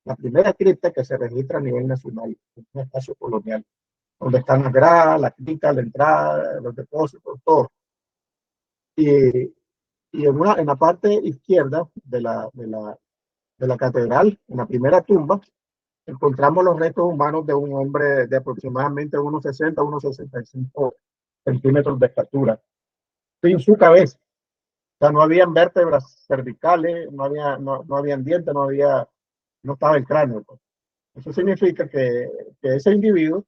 la primera cripta que se registra a nivel nacional, un espacio colonial, donde están las gradas, la cripta, la entrada, los depósitos, todo. Y, y en la parte izquierda de la catedral, en la primera tumba, encontramos los restos humanos de un hombre de aproximadamente unos 60, unos 65 centímetros de estatura, sin su cabeza. O sea, no habían vértebras cervicales, no habían dientes, no estaba el cráneo. Pues. Eso significa que ese individuo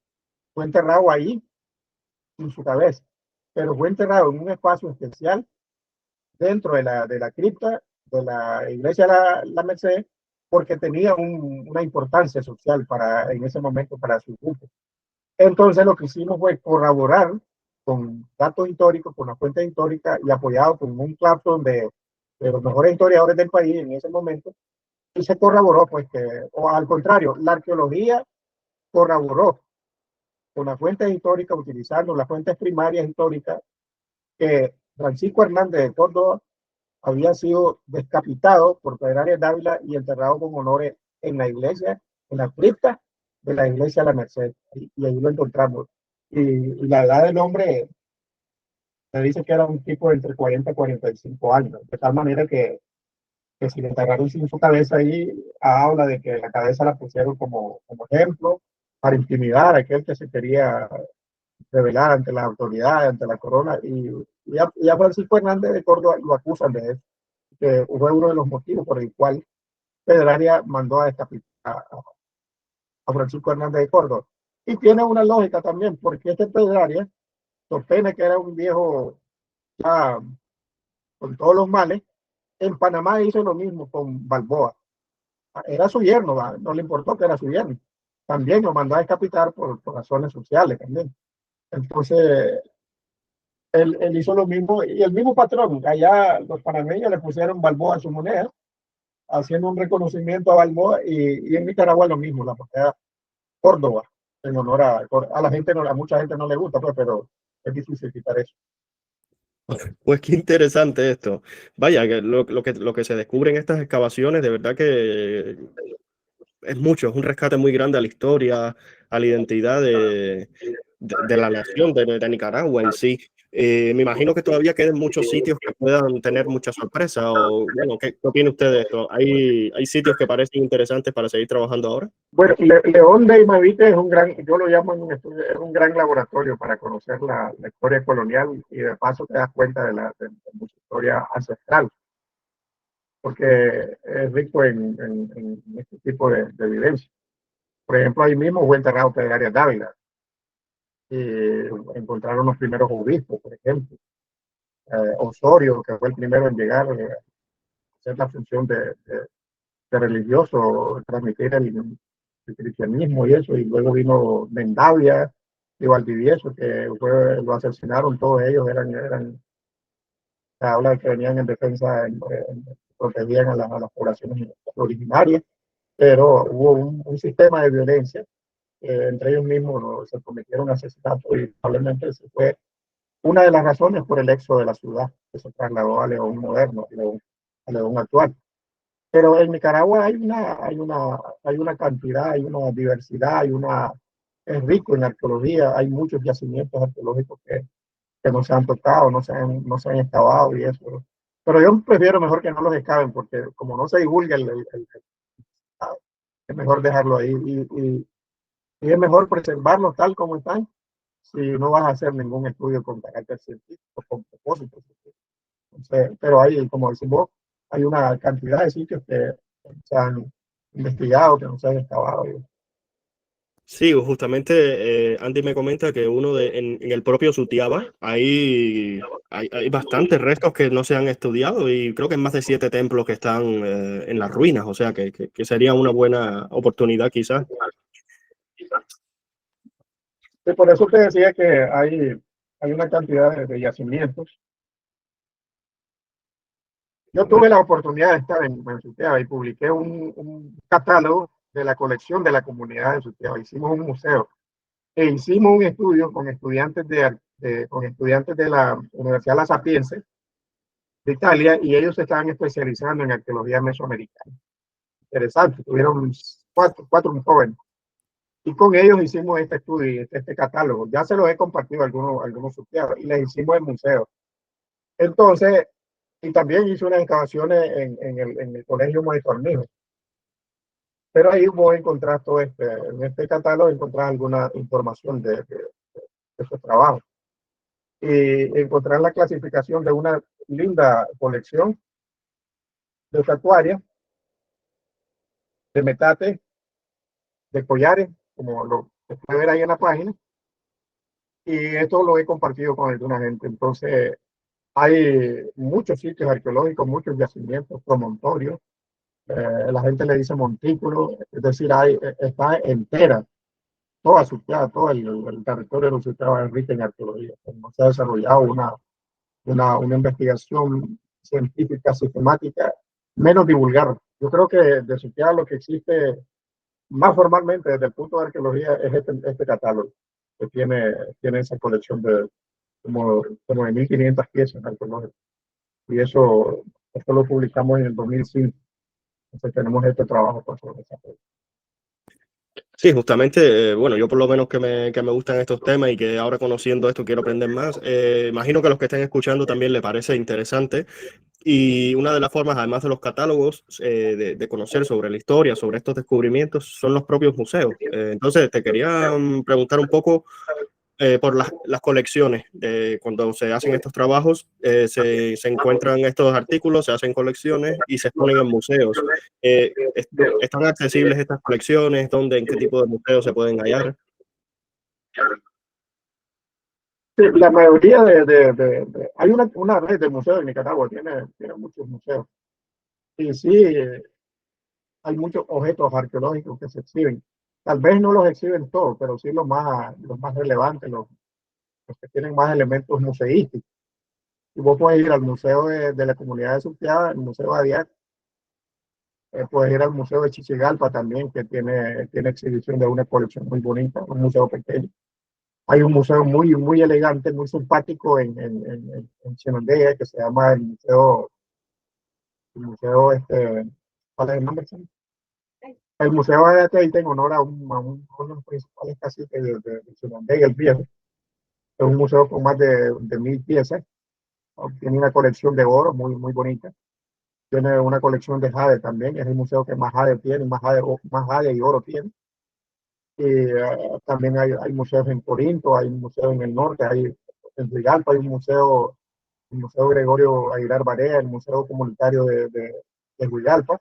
fue enterrado ahí, sin su cabeza, pero fue enterrado en un espacio especial dentro de la cripta de la iglesia de la Merced, porque tenía una importancia social en ese momento para su grupo. Entonces lo que hicimos fue corroborar con datos históricos, con una fuente histórica y apoyado con un claustro de los mejores historiadores del país en ese momento, y se corroboró, pues o al contrario, la arqueología corroboró con las fuentes históricas, utilizando las fuentes primarias históricas, que Francisco Hernández de Córdoba había sido decapitado por Pedro Arias Dávila y enterrado con honores en la iglesia, en la cripta de la iglesia de la Merced. Y ahí lo encontramos. Y la edad del hombre se dice que era un tipo de entre 40 y 45 años, de tal manera que si le enterraron sin su cabeza ahí, habla de que la cabeza la pusieron como ejemplo para intimidar a aquel que se quería revelar ante las autoridades, ante la corona, y a Francisco Hernández de Córdoba lo acusan de eso, que fue uno de los motivos por el cual Pedraria mandó a decapitar a Francisco Hernández de Córdoba. Y tiene una lógica también, porque este Pedraria, Sopena, que era un viejo ya con todos los males, en Panamá hizo lo mismo con Balboa. Era su yerno, ¿va? No le importó que era su yerno. También lo mandó a decapitar por razones sociales también. Entonces, él hizo lo mismo y el mismo patrón. Allá los panameños le pusieron Balboa a su moneda, haciendo un reconocimiento a Balboa, y en Nicaragua lo mismo, la moneda Córdoba, en honor a la gente, a mucha gente no le gusta, pues, pero es difícil quitar eso. Pues qué interesante esto. Vaya, que lo que se descubre en estas excavaciones, de verdad que es mucho, es un rescate muy grande a la historia, a la identidad de la nación, de Nicaragua en sí. Me imagino que todavía quedan muchos sitios que puedan tener mucha sorpresa. O, bueno, ¿qué opina usted de esto? ¿Hay sitios que parecen interesantes para seguir trabajando ahora? Bueno, León de Imavite es un gran, yo lo llamo en un estudio, es un gran laboratorio para conocer la historia colonial, y de paso te das cuenta de mucha historia ancestral, porque es rico en este tipo de evidencia. Por ejemplo, ahí mismo fue enterrado Pedro Arias Dávila, y encontraron los primeros obispos, por ejemplo. Osorio, que fue el primero en llegar a hacer la función de religioso, transmitir el cristianismo y eso, y luego vino Mendavia y Valdivieso, lo asesinaron, todos ellos habla de que venían en defensa, protegían a las poblaciones originarias, pero hubo un sistema de violencia, entre ellos mismos se cometieron asesinatos, y probablemente esa fue una de las razones por el éxodo de la ciudad, que se trasladó a León moderno, a León actual. Pero en Nicaragua hay una cantidad, hay una diversidad, es rico en arqueología, hay muchos yacimientos arqueológicos que no se han tocado, no se han excavado y eso. Pero yo prefiero mejor que no los excaven, porque como no se divulga es mejor dejarlo ahí, y es mejor preservarlos tal como están, si no vas a hacer ningún estudio con carácter científico, con propósito. Entonces, pero hay, como decimos, hay una cantidad de sitios que se han investigado, que no se han excavado. Sí, justamente Andy me comenta que en el propio Sutiaba hay bastantes restos que no se han estudiado, y creo que hay más de 7 templos que están en las ruinas, o sea que sería una buena oportunidad quizás. Y por eso te decía que hay una cantidad de yacimientos Yo tuve la oportunidad de estar en Sutiaba y publiqué un catálogo de la colección de la comunidad de Sutiaba. Hicimos un museo e hicimos un estudio con estudiantes de la Universidad La Sapienza de Italia, y ellos se estaban especializando en arqueología mesoamericana. Interesante, tuvieron cuatro jóvenes. Y con ellos hicimos este estudio, este catálogo. Ya se los he compartido a algunos Sutiaba y les hicimos el museo. Entonces, y también hice unas excavaciones en el colegio Monitormijo. Pero ahí vos encontrás todo en este catálogo encontrás alguna información de esos trabajos. Y encontrar la clasificación de una linda colección de estatuarias, de metates, de collares, como lo se puede ver ahí en la página. Y esto lo he compartido con alguna gente. Entonces, hay muchos sitios arqueológicos, muchos yacimientos, promontorios. La gente le dice montículo, es decir, está entera, toda Sutiaba, todo el territorio de Sutiaba es rico en arqueología. No se ha desarrollado una investigación científica sistemática menos divulgada. Yo creo que de Sutiaba lo que existe más formalmente desde el punto de arqueología es este catálogo, que tiene esa colección de como de 1500 piezas arqueológicas. Y esto lo publicamos en el 2005. Entonces tenemos este trabajo por sobre esa. Sí, justamente, bueno, yo por lo menos que me gustan estos temas y que ahora conociendo esto quiero aprender más, imagino que a los que estén escuchando también les parece interesante. Y una de las formas, además de los catálogos, de conocer sobre la historia, sobre estos descubrimientos, son los propios museos. Entonces, te quería preguntar un poco por las colecciones. Cuando se hacen estos trabajos, se encuentran estos artículos, se hacen colecciones y se exponen en museos. ¿Están accesibles estas colecciones? ¿Dónde, en qué tipo de museos se pueden hallar? Sí, la mayoría hay una red de museos en Nicaragua, tiene muchos museos. Y sí, hay muchos objetos arqueológicos que se exhiben. Tal vez no los exhiben todos, pero sí los más relevantes, los que tienen más elementos museísticos. Y vos puedes ir al Museo de la Comunidad de Sutiaba, el Museo Adiac, puedes ir al Museo de Chichigalpa también, que tiene exhibición de una colección muy bonita, un museo pequeño. Hay un museo muy elegante, muy simpático en Chinandega, que se llama ¿cuál es el nombre? El Museo Agaete, en honor uno de los principales caciques de Chinandega, el Viejo. Es un museo con más de 1000 piezas. Tiene una colección de oro muy bonita. Tiene una colección de jade también. Es el museo que más jade tiene, más jade y oro tiene. Y también hay museos en Corinto, hay un museo en el norte, hay en Rigalpa, hay el Museo Gregorio Aguilar Barea, el Museo Comunitario de Huigalpa.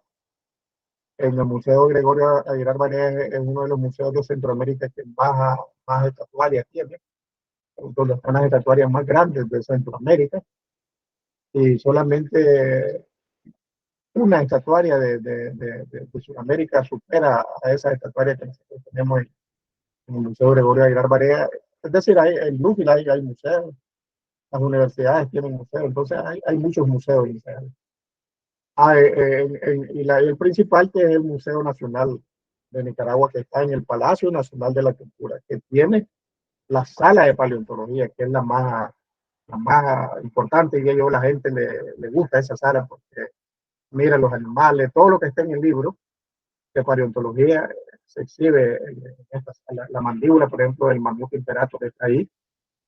En el Museo Gregorio Aguilar Barea es uno de los museos de Centroamérica que más estatuarias tiene, donde están las estatuarias más grandes de Centroamérica. Y solamente una estatuaria de Sudamérica supera a esa estatuaria que nosotros tenemos en el Museo Gregorio Aguilar Barea. Es decir, hay Núbila, hay museos, las universidades tienen museos, entonces hay muchos museos. El principal, que es el Museo Nacional de Nicaragua, que está en el Palacio Nacional de la Cultura, que tiene la sala de paleontología, que es la más importante, y a la gente le gusta esa sala porque mira los animales, todo lo que está en el libro de paleontología se exhibe en esta sala. La mandíbula, por ejemplo, del mamut imperator está ahí,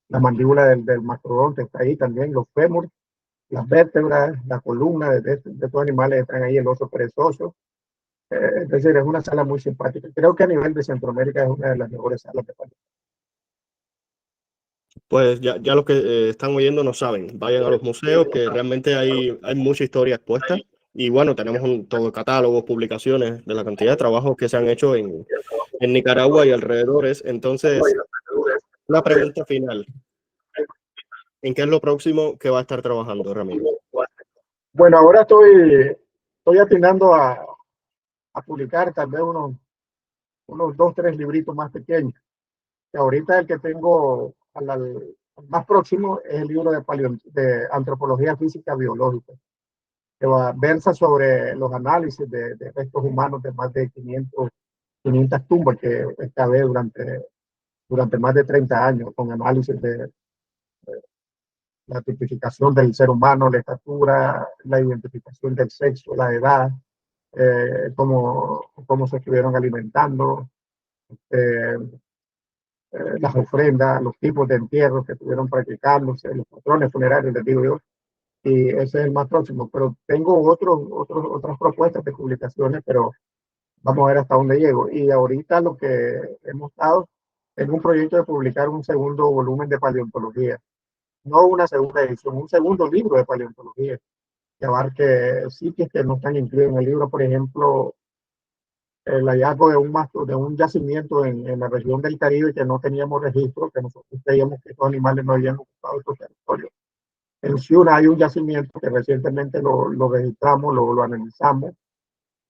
la mandíbula del mastodonte está ahí también, los fémur, las vértebras, la columna de estos animales están ahí, el oso perezoso. Es decir, es una sala muy simpática. Creo que a nivel de Centroamérica es una de las mejores salas de paleontología. Pues ya los que están oyendo no saben, vayan a los museos, que realmente hay mucha historia expuesta. Y bueno, tenemos todo catálogos, publicaciones de la cantidad de trabajos que se han hecho en Nicaragua y alrededores. Entonces, una pregunta final. ¿En qué es lo próximo que va a estar trabajando, Ramiro? Bueno, ahora estoy atinando a publicar tal vez unos 2, 3 libritos más pequeños. Que ahorita el que tengo al más próximo es el libro de antropología física biológica. que versa sobre los análisis de restos humanos de más de 500 tumbas que excavé durante más de 30 años, con análisis de la tipificación del ser humano, la estatura, la identificación del sexo, la edad, cómo se estuvieron alimentando, eh, las ofrendas, los tipos de entierros que estuvieron practicándose, los patrones funerarios, les digo yo, y ese es el más próximo. Pero tengo otras propuestas de publicaciones, pero vamos a ver hasta dónde llego. Y ahorita lo que hemos estado en un proyecto de publicar un segundo volumen de paleontología, no una segunda edición, un segundo libro de paleontología que abarque sitios que no están incluidos en el libro, por ejemplo, el hallazgo de un yacimiento en la región del Caribe que no teníamos registro, que nosotros creíamos que estos animales no habían ocupado estos territorios. En Ciuna hay un yacimiento que recientemente lo registramos, lo analizamos,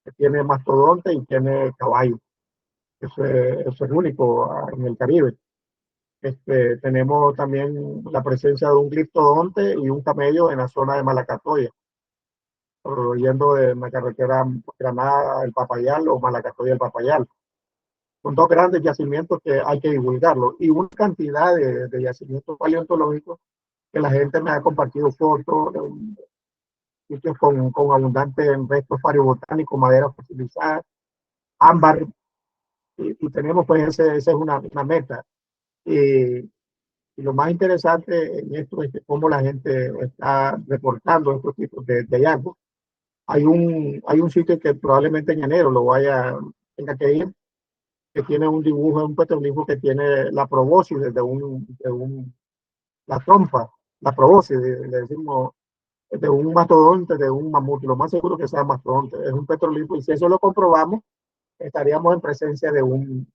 que tiene mastodonte y tiene caballo. Eso es único en el Caribe. Tenemos también la presencia de un gliptodonte y un camello en la zona de Malacatoya, yendo de la carretera Granada El Papayal o Malacatoya El Papayal. Son dos grandes yacimientos que hay que divulgarlo y una cantidad de yacimientos paleontológicos que la gente me ha compartido fotos, sitios con abundantes restos paleobotánicos, madera fosilizada, ámbar, y tenemos pues esa es una meta. Y lo más interesante en esto es que cómo la gente está reportando estos tipos de hallazgos. Hay un sitio que probablemente en enero tenga que ir, que tiene un dibujo, un petroglifo que tiene la probóscis la trompa, la probóscis, le decimos, de un mastodonte, de un mamut. Lo más seguro que sea mastodonte, es un petroglifo, y si eso lo comprobamos, estaríamos en presencia de un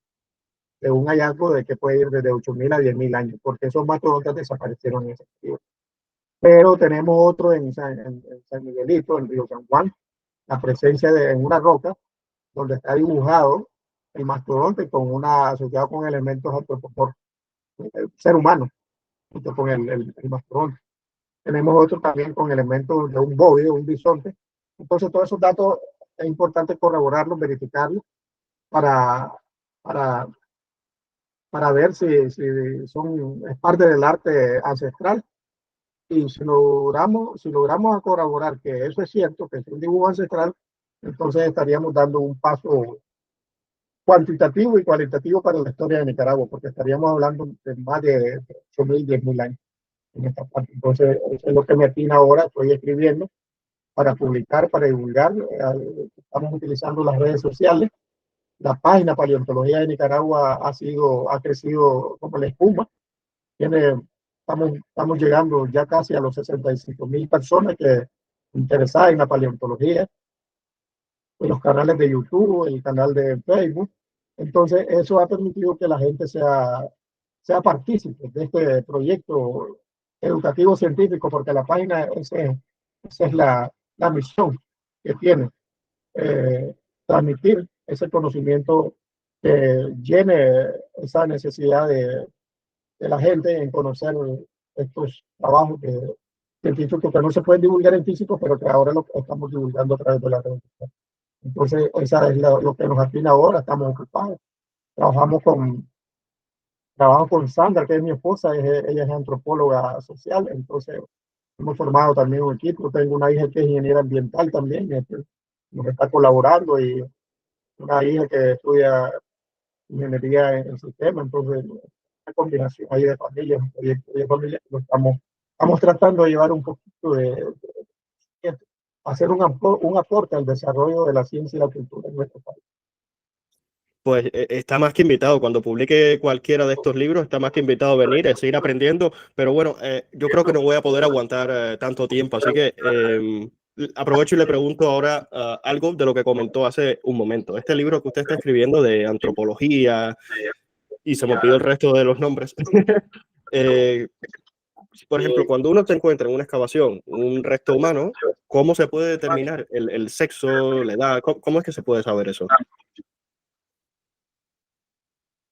hallazgo de que puede ir desde 8.000 a 10.000 años, porque esos mastodontes desaparecieron en ese periodo. Pero tenemos otro en San Miguelito, en Río San Juan, la presencia en una roca donde está dibujado el mastodonte asociado con elementos antropomorfos, el ser humano, junto con el mastodonte. Tenemos otro también con elementos de un bóvido, un bisonte. Entonces, todos esos datos es importante corroborarlos, verificarlos para, para, para ver si es parte del arte ancestral. Y si logramos corroborar que eso es cierto, que es un dibujo ancestral, entonces estaríamos dando un paso cuantitativo y cualitativo para la historia de Nicaragua, porque estaríamos hablando de más de 8.000, 10.000 años en esta parte. Entonces, eso es lo que me atina ahora, estoy escribiendo para publicar, para divulgar. Estamos utilizando las redes sociales. La página Paleontología de Nicaragua ha crecido como la espuma. Estamos llegando ya casi a los 65.000 personas que interesadas en la paleontología, en los canales de YouTube, el canal de Facebook. Entonces, eso ha permitido que la gente sea partícipe de este proyecto educativo científico, porque la página, esa es la misión que tiene, transmitir ese conocimiento que llene esa necesidad de la gente en conocer estos trabajos científicos que no se pueden divulgar en físico, pero que ahora lo estamos divulgando a través de la red. Entonces, esa es lo que nos atina ahora, estamos ocupados. Trabajo con Sandra, que es mi esposa, ella es antropóloga social, entonces hemos formado también un equipo. Tengo una hija que es ingeniera ambiental también, nos está colaborando, y una hija que estudia ingeniería en sistemas. Entonces, una combinación ahí de familia, un proyecto de familia, estamos tratando de llevar un poquito hacer un aporte al desarrollo de la ciencia y la cultura en nuestro país. Pues está más que invitado. Cuando publique cualquiera de estos libros, está más que invitado a venir, a seguir aprendiendo. Pero bueno, yo creo que no voy a poder aguantar tanto tiempo. Así que aprovecho y le pregunto ahora algo de lo que comentó hace un momento. Este libro que usted está escribiendo de antropología, y se me olvidó el resto de los nombres. Por ejemplo, cuando uno se encuentra en una excavación un resto humano, ¿cómo se puede determinar el sexo, la edad? ¿Cómo es que se puede saber eso?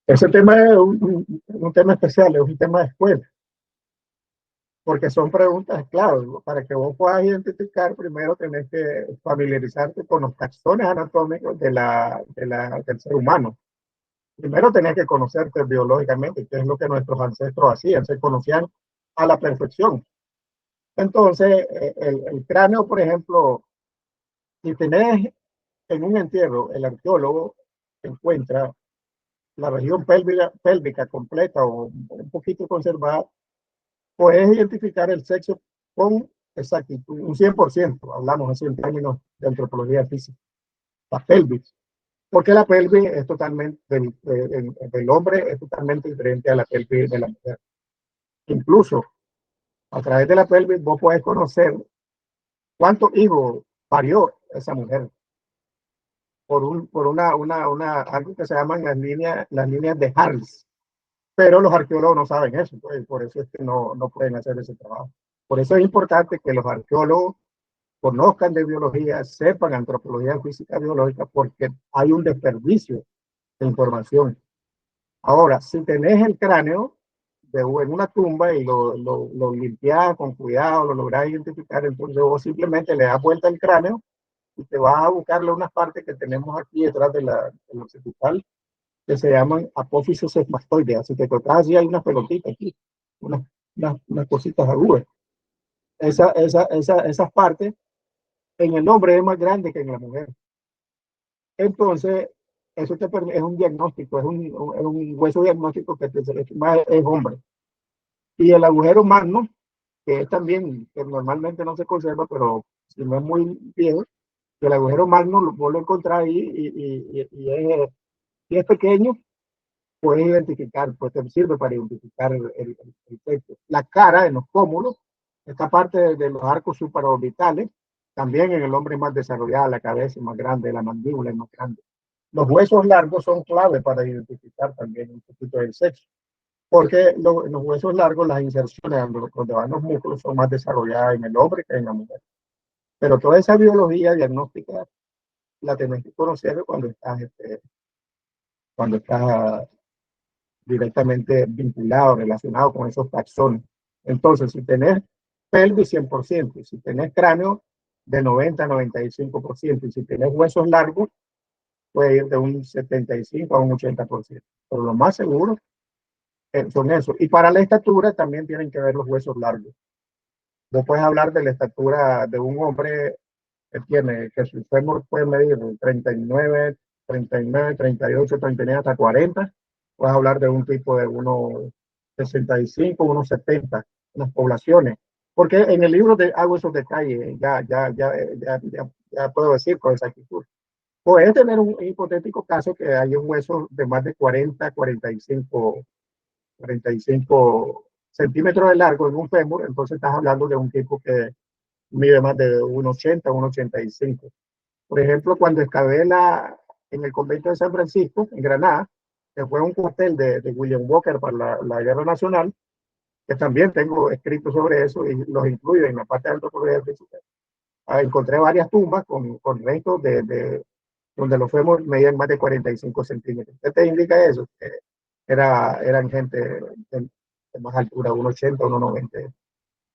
Ese tema es un tema especial, es un tema de escuela. porque son preguntas clave. Para que vos puedas identificar, primero tenés que familiarizarte con los taxones anatómicos del ser humano. Primero tenés que conocerte biológicamente, que es lo que nuestros ancestros hacían, se conocían a la perfección. Entonces, el cráneo, por ejemplo, si tenés en un entierro, el arqueólogo encuentra la región pélvica completa o un poquito conservada, puedes identificar el sexo con exactitud, un 100%, hablamos así en términos de antropología física, la pelvis, porque la pelvis es totalmente, del hombre es totalmente diferente a la pelvis de la mujer. Incluso a través de la pelvis vos podés conocer cuántos hijos parió esa mujer por algo que se llaman las líneas de Harris. Pero los arqueólogos no saben eso, pues, por eso es que no pueden hacer ese trabajo. Por eso es importante que los arqueólogos conozcan de biología, sepan antropología física biológica, porque hay un desperdicio de información. Ahora, si tenés el cráneo en una tumba y lo limpiás con cuidado, lo lográs identificar, entonces vos simplemente le das vuelta al cráneo y te vas a buscarle unas partes que tenemos aquí detrás de la occipital, que se llaman apófisis esmastoides. Así que tocas así, hay unas pelotitas aquí, unas cositas agudas. Esas partes en el hombre es más grande que en la mujer. Entonces, eso te permite, es un diagnóstico, es un hueso diagnóstico que te selecciona, es hombre. Y el agujero magno, que es también, que normalmente no se conserva, pero si no es muy viejo, el agujero magno vos lo encontrás ahí y es pequeño, puedes identificar, pues te sirve para identificar el sexo. La cara en los pómulos, esta parte de los arcos supraorbitales, también en el hombre más desarrollada, la cabeza es más grande, la mandíbula es más grande. Los huesos largos son clave para identificar también un poquito el sexo, porque los huesos largos, las inserciones donde van los músculos son más desarrolladas en el hombre que en la mujer. Pero toda esa biología diagnóstica la tenés que conocer cuando estás directamente vinculado, relacionado con esos taxones. Entonces, si tenés pelvis 100%, si tenés cráneo de 90 a 95%, y si tenés huesos largos, puede ir de un 75 a un 80%. Pero lo más seguro son eso. Y para la estatura también tienen que ver los huesos largos. Vos puedes hablar de la estatura de un hombre que su fémur puede medir 39, 38, 39 hasta 40. Puedes hablar de un tipo de 1,65, 1,70, unas poblaciones. Porque en el libro hago esos detalles, ya puedo decir con exactitud. Puedes tener un hipotético caso que hay un hueso de más de 45 centímetros de largo en un fémur, entonces estás hablando de un tipo que mide más de 1,80, 1,85. Por ejemplo, cuando excavé en el convento de San Francisco, en Granada, que fue un cuartel de William Walker para la Guerra Nacional, que también tengo escrito sobre eso y los incluyo en la parte de antropología física. Encontré varias tumbas con restos donde los fémures medían más de 45 centímetros. ¿Qué te indica eso? Que eran gente de más altura, 1,80, 1,90.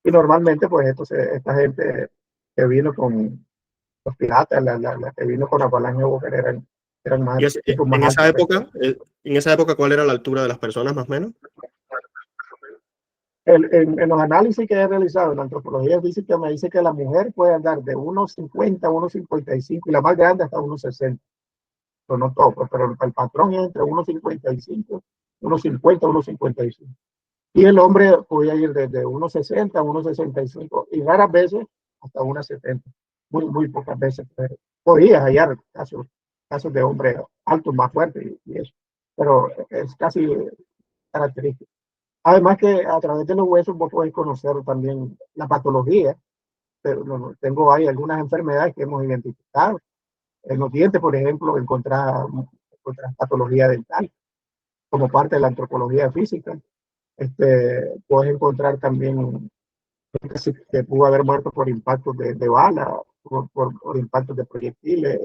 Y normalmente, pues, esta gente que vino con los piratas, la que vino con Avalanche Walker, eran más, tipos más altos. En esa época, ¿cuál era la altura de las personas, más o menos? En los análisis que he realizado en la antropología física me dice que la mujer puede andar de 1,50 a 1,55 y la más grande hasta 1,60. Pero no todo, pero el patrón es entre 1,55, 1,50, 1,55. Y el hombre podía ir desde 1,60 a 1,65 y raras veces hasta 1,70. Muy pocas veces. Podías hallar casos de hombres altos, más fuertes y eso. Pero es casi característico. Además que a través de los huesos vos podés conocer también la patología. Pero hay algunas enfermedades que hemos identificado. En los dientes, por ejemplo, encontrar patología dental como parte de la antropología física. Puedes encontrar también que pudo haber muerto por impactos de bala, por impactos de proyectiles.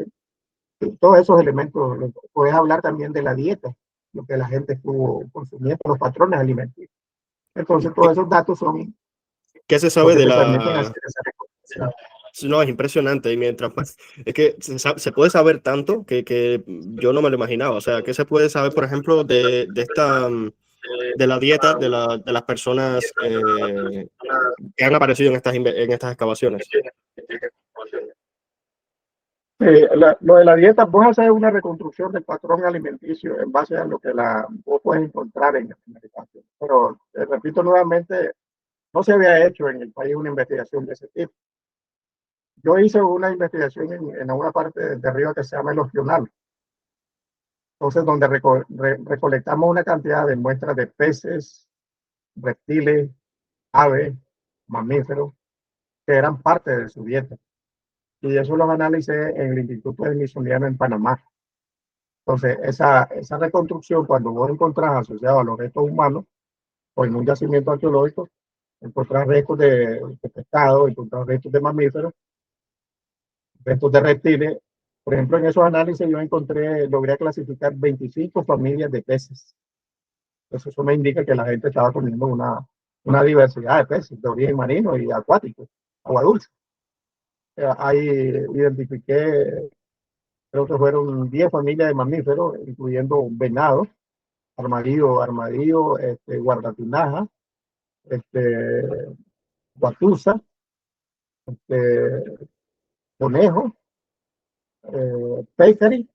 Todos esos elementos. Puedes hablar también de la dieta, lo que la gente estuvo consumiendo, los patrones alimenticios. Entonces, todos esos datos son ¿Qué se sabe porque de te permiten la...? hacer esa reconstrucción. No, es impresionante. Y mientras más, es que se puede saber tanto que yo no me lo imaginaba. O sea, ¿qué se puede saber, por ejemplo, de esta, de la dieta de las personas que han aparecido en estas excavaciones? Lo de la dieta, vos haces una reconstrucción del patrón alimenticio en base a lo que vos puedes encontrar en la alimentación. Pero, repito nuevamente, no se había hecho en el país una investigación de ese tipo. Yo hice una investigación en una parte de Río que se llama el Ostional. Entonces, donde recolectamos una cantidad de muestras de peces, reptiles, aves, mamíferos, que eran parte de su dieta. Y eso los analicé en el Instituto Smithsoniano en Panamá. Entonces, esa reconstrucción, cuando vos encontrás asociado a los restos humanos o en un yacimiento arqueológico, encontrás restos de pescado, encontrás restos de mamíferos, restos de reptiles. Por ejemplo, en esos análisis yo logré clasificar 25 familias de peces. Entonces, eso me indica que la gente estaba comiendo una diversidad de peces de origen marino y acuático, agua dulce. Ahí identifiqué, creo que fueron 10 familias de mamíferos, incluyendo venados, armadillo, guardatinaja, guatusa, conejo, pécari,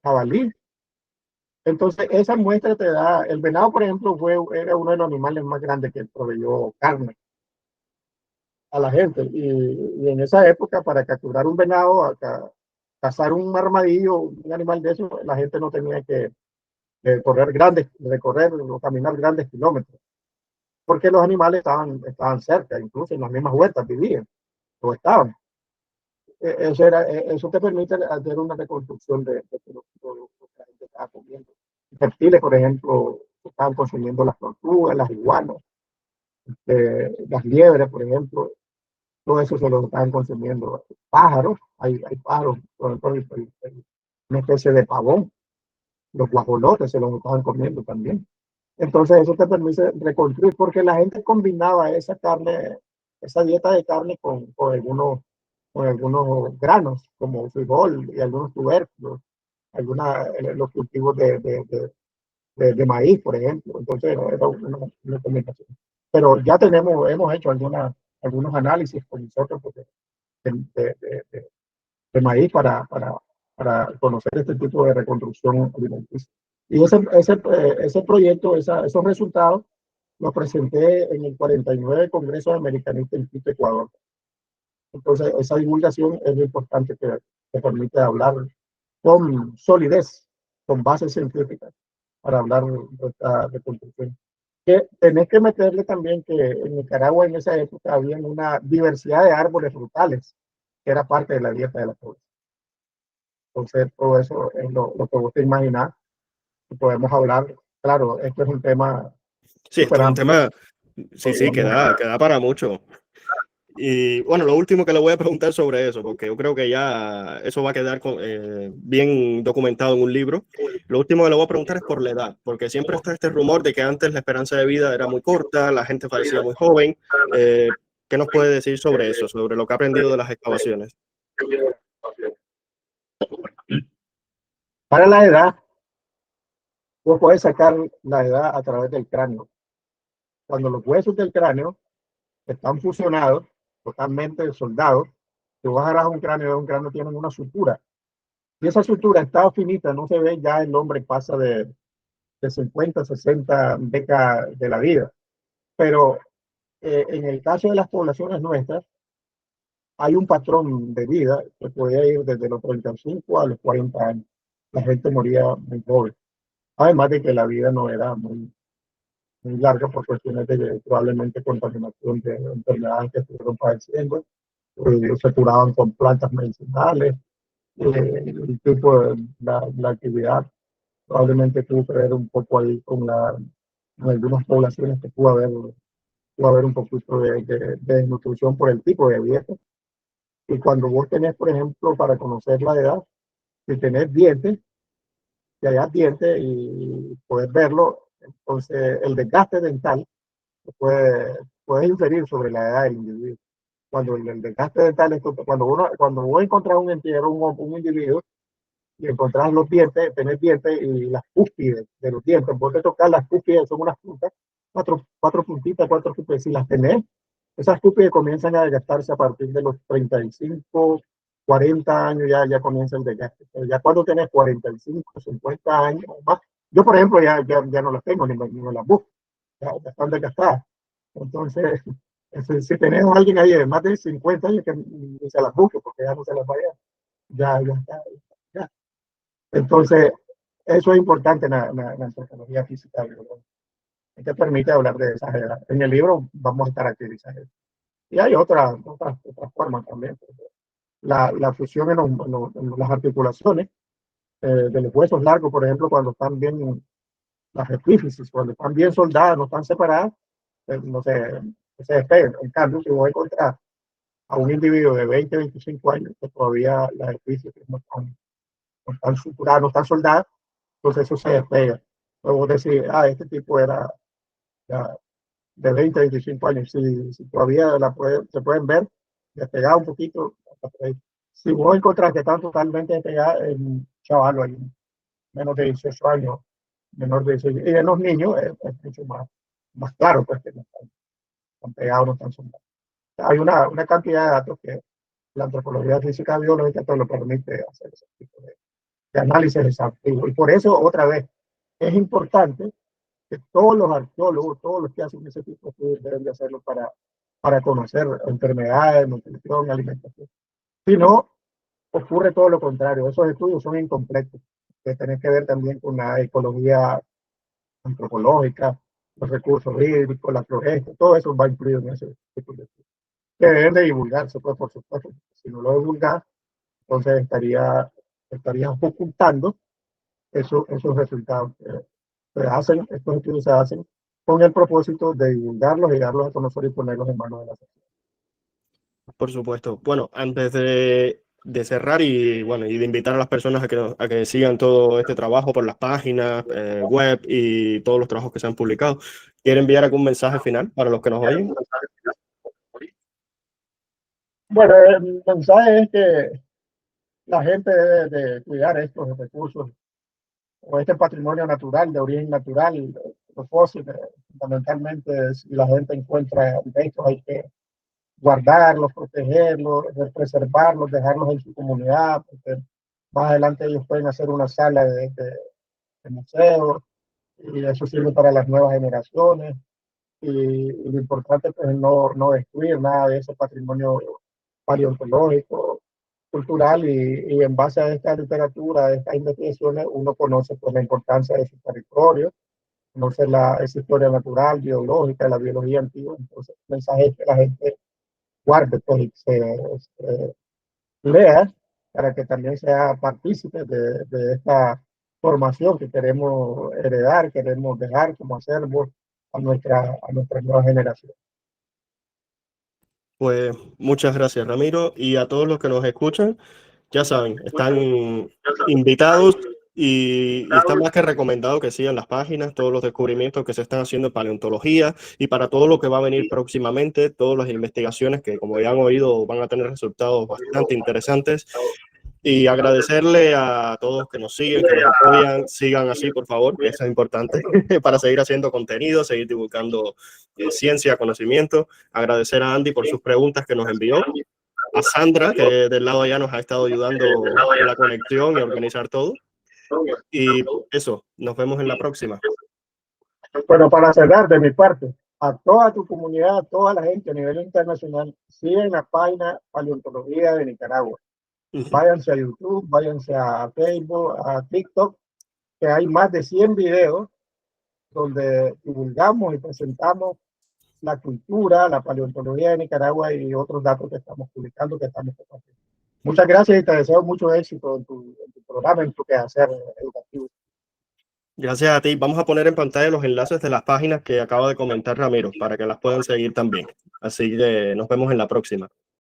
jabalí. Entonces, esa muestra te da, el venado, por ejemplo, era uno de los animales más grandes que proveyó carne a la gente. Y en esa época, para capturar un venado, cazar un armadillo, un animal de eso, la gente no tenía que recorrer o caminar grandes kilómetros, porque los animales estaban cerca, incluso en las mismas huertas vivían o estaban. Eso te permite hacer una reconstrucción de lo que la gente estaba comiendo. Reptiles, por ejemplo, estaban consumiendo las tortugas, las iguanas, las liebres, por ejemplo, todo eso se lo estaban consumiendo. Pájaros, hay pájaros, por ejemplo, una especie de pavón, los guajolotes se los estaban comiendo también. Entonces eso te permite reconstruir, porque la gente combinaba esa carne, esa dieta de carne con algunos granos, como frijol y algunos tubérculos, los cultivos de maíz, por ejemplo. Entonces era una combinación. Pero ya hemos hecho algunos análisis con nosotros de, de, de, de maíz para conocer este tipo de reconstrucción alimenticia. Y ese proyecto, esos resultados, los presenté en el 49 Congreso Americanista en Quito, Ecuador. Entonces, esa divulgación es muy importante que permite hablar con solidez, con bases científicas, para hablar de esta reconstrucción. Que tenés que meterle también que en Nicaragua en esa época había una diversidad de árboles frutales, que era parte de la dieta de la población. Entonces, todo eso es lo que vos te imaginas que podemos hablar. Claro, esto es un tema Sí, esto súper es un amplio. tema, sí, que da para mucho. Y bueno, lo último que le voy a preguntar sobre eso, porque yo creo que ya eso va a quedar bien documentado en un libro. Lo último que le voy a preguntar es por la edad, porque siempre está este rumor de que antes la esperanza de vida era muy corta, la gente fallecía muy joven. ¿Qué nos puede decir sobre eso, sobre lo que ha aprendido de las excavaciones? Para la edad, vos puedes sacar la edad a través del cráneo. Cuando los huesos del cráneo están fusionados, totalmente soldados, si vos agarras un cráneo tiene una sutura. Y esa sutura está finita, no se ve, ya el hombre pasa de 50, 60 décadas de la vida. Pero en el caso de las poblaciones nuestras, hay un patrón de vida que podía ir desde los 35 a los 40 años. La gente moría muy joven. Además de que la vida no era muy larga por cuestiones de probablemente contaminación de enfermedades que estuvieron padeciendo. Se curaban con plantas medicinales. El tipo de la actividad probablemente tuvo que ver un poco ahí con algunas poblaciones que pudo haber un poquito de desnutrición por el tipo de dieta. Y cuando vos tenés, por ejemplo, para conocer la edad, si tenés dientes, si hayas dientes y poder verlo, entonces el desgaste dental puedes inferir sobre la edad del individuo. Cuando el desgaste dental es, cuando vos encontrás un entierro, un individuo, y encontrás los dientes, tenés dientes y las cúspides de los dientes, vos te tocas las cúspides, son unas puntas, cuatro puntitas, cuatro cúspides, si las tenés, esas cúspides comienzan a desgastarse a partir de los 35, 40 años, ya comienza el desgaste. Pero ya cuando tenés 45, 50 años o más, yo por ejemplo ya no las tengo, ni me las busco, ya están desgastadas. Entonces, si tenés a alguien ahí de más de 50 años, que ni se las busque, porque ya no se las vaya, ya está. Ya. Entonces, eso es importante en la antropología física, ¿verdad? Que permite hablar de esas edades. En el libro vamos a caracterizar eso. Y hay otras formas también. La fusión en las articulaciones de los huesos largos, por ejemplo, cuando están bien, las epífisis, cuando están bien soldadas, no están separadas, no se despegan. En cambio, si voy a encontrar a un individuo de 20, 25 años, que todavía las epífisis no están suturadas, no están soldadas, entonces eso se despega. Luego decir, este tipo era ya, de 20, 25 años, si todavía se pueden ver despegadas un poquito. Si vos encontrás que están totalmente despegadas, en chaval, hay menos de 18 años, menor de 18, y en los niños es mucho más claro, pues que no están pegados, no están soldados. Hay una cantidad de datos que la antropología física biológica te lo permite hacer ese tipo de análisis exhaustivo. Y por eso, otra vez, es importante que todos los arqueólogos, todos los que hacen ese tipo de estudios deben de hacerlo para conocer enfermedades, nutrición, alimentación. Si no, ocurre todo lo contrario. Esos estudios son incompletos, que tienen que ver también con la ecología antropológica, los recursos hídricos, la floresta, todo eso va incluido en ese tipo de estudios. Que deben de divulgarse, pues, por supuesto. Si no lo divulgas, entonces estarías ocultando esos resultados. Estos estudios se hacen con el propósito de divulgarlos y darlos a conocer y ponerlos en manos de la sociedad. Por supuesto. Bueno, antes de cerrar y bueno, y de invitar a las personas a que sigan todo este trabajo por las páginas web y todos los trabajos que se han publicado, ¿quiere enviar algún mensaje final para los que nos oyen? Bueno, el mensaje es que la gente debe de cuidar estos recursos o este patrimonio natural, de origen natural, los fósiles. Fundamentalmente, si la gente encuentra estos, hay que guardarlos, protegerlos, preservarlos, dejarlos en su comunidad, porque más adelante ellos pueden hacer una sala de museo, y eso sirve para las nuevas generaciones. Y lo importante pues, es no destruir nada de ese patrimonio paleontológico, cultural, y en base a esta literatura, a estas investigaciones, uno conoce pues, la importancia de su territorio, conoce esa historia natural, biológica, la biología antigua. Entonces, el mensaje es que la gente guarde, pues, y se lea para que también sea partícipe de esta formación que queremos heredar, queremos dejar como acervo a nuestra nueva generación. Pues muchas gracias, Ramiro, y a todos los que nos escuchan, ya saben, están invitados y está más que recomendado que sigan las páginas, todos los descubrimientos que se están haciendo en paleontología y para todo lo que va a venir próximamente, todas las investigaciones que, como ya han oído, van a tener resultados bastante interesantes. Y agradecerle a todos que nos siguen, que nos apoyan, sigan así, por favor, que eso es importante, para seguir haciendo contenido, seguir divulgando ciencia, conocimiento. Agradecer a Andy por sus preguntas que nos envió, a Sandra, que del lado allá nos ha estado ayudando en la conexión y a organizar todo. Y eso, nos vemos en la próxima. Bueno, para cerrar de mi parte, a toda tu comunidad, a toda la gente a nivel internacional, siguen la página Paleontología de Nicaragua. Váyanse a YouTube, váyanse a Facebook, a TikTok, que hay más de 100 videos donde divulgamos y presentamos la cultura, la paleontología de Nicaragua y otros datos que estamos publicando, que estamos compartiendo. Muchas gracias y te deseo mucho éxito en tu programa, en tu quehacer educativo. Gracias a ti. Vamos a poner en pantalla los enlaces de las páginas que acaba de comentar Ramiro para que las puedan seguir también. Así que nos vemos en la próxima.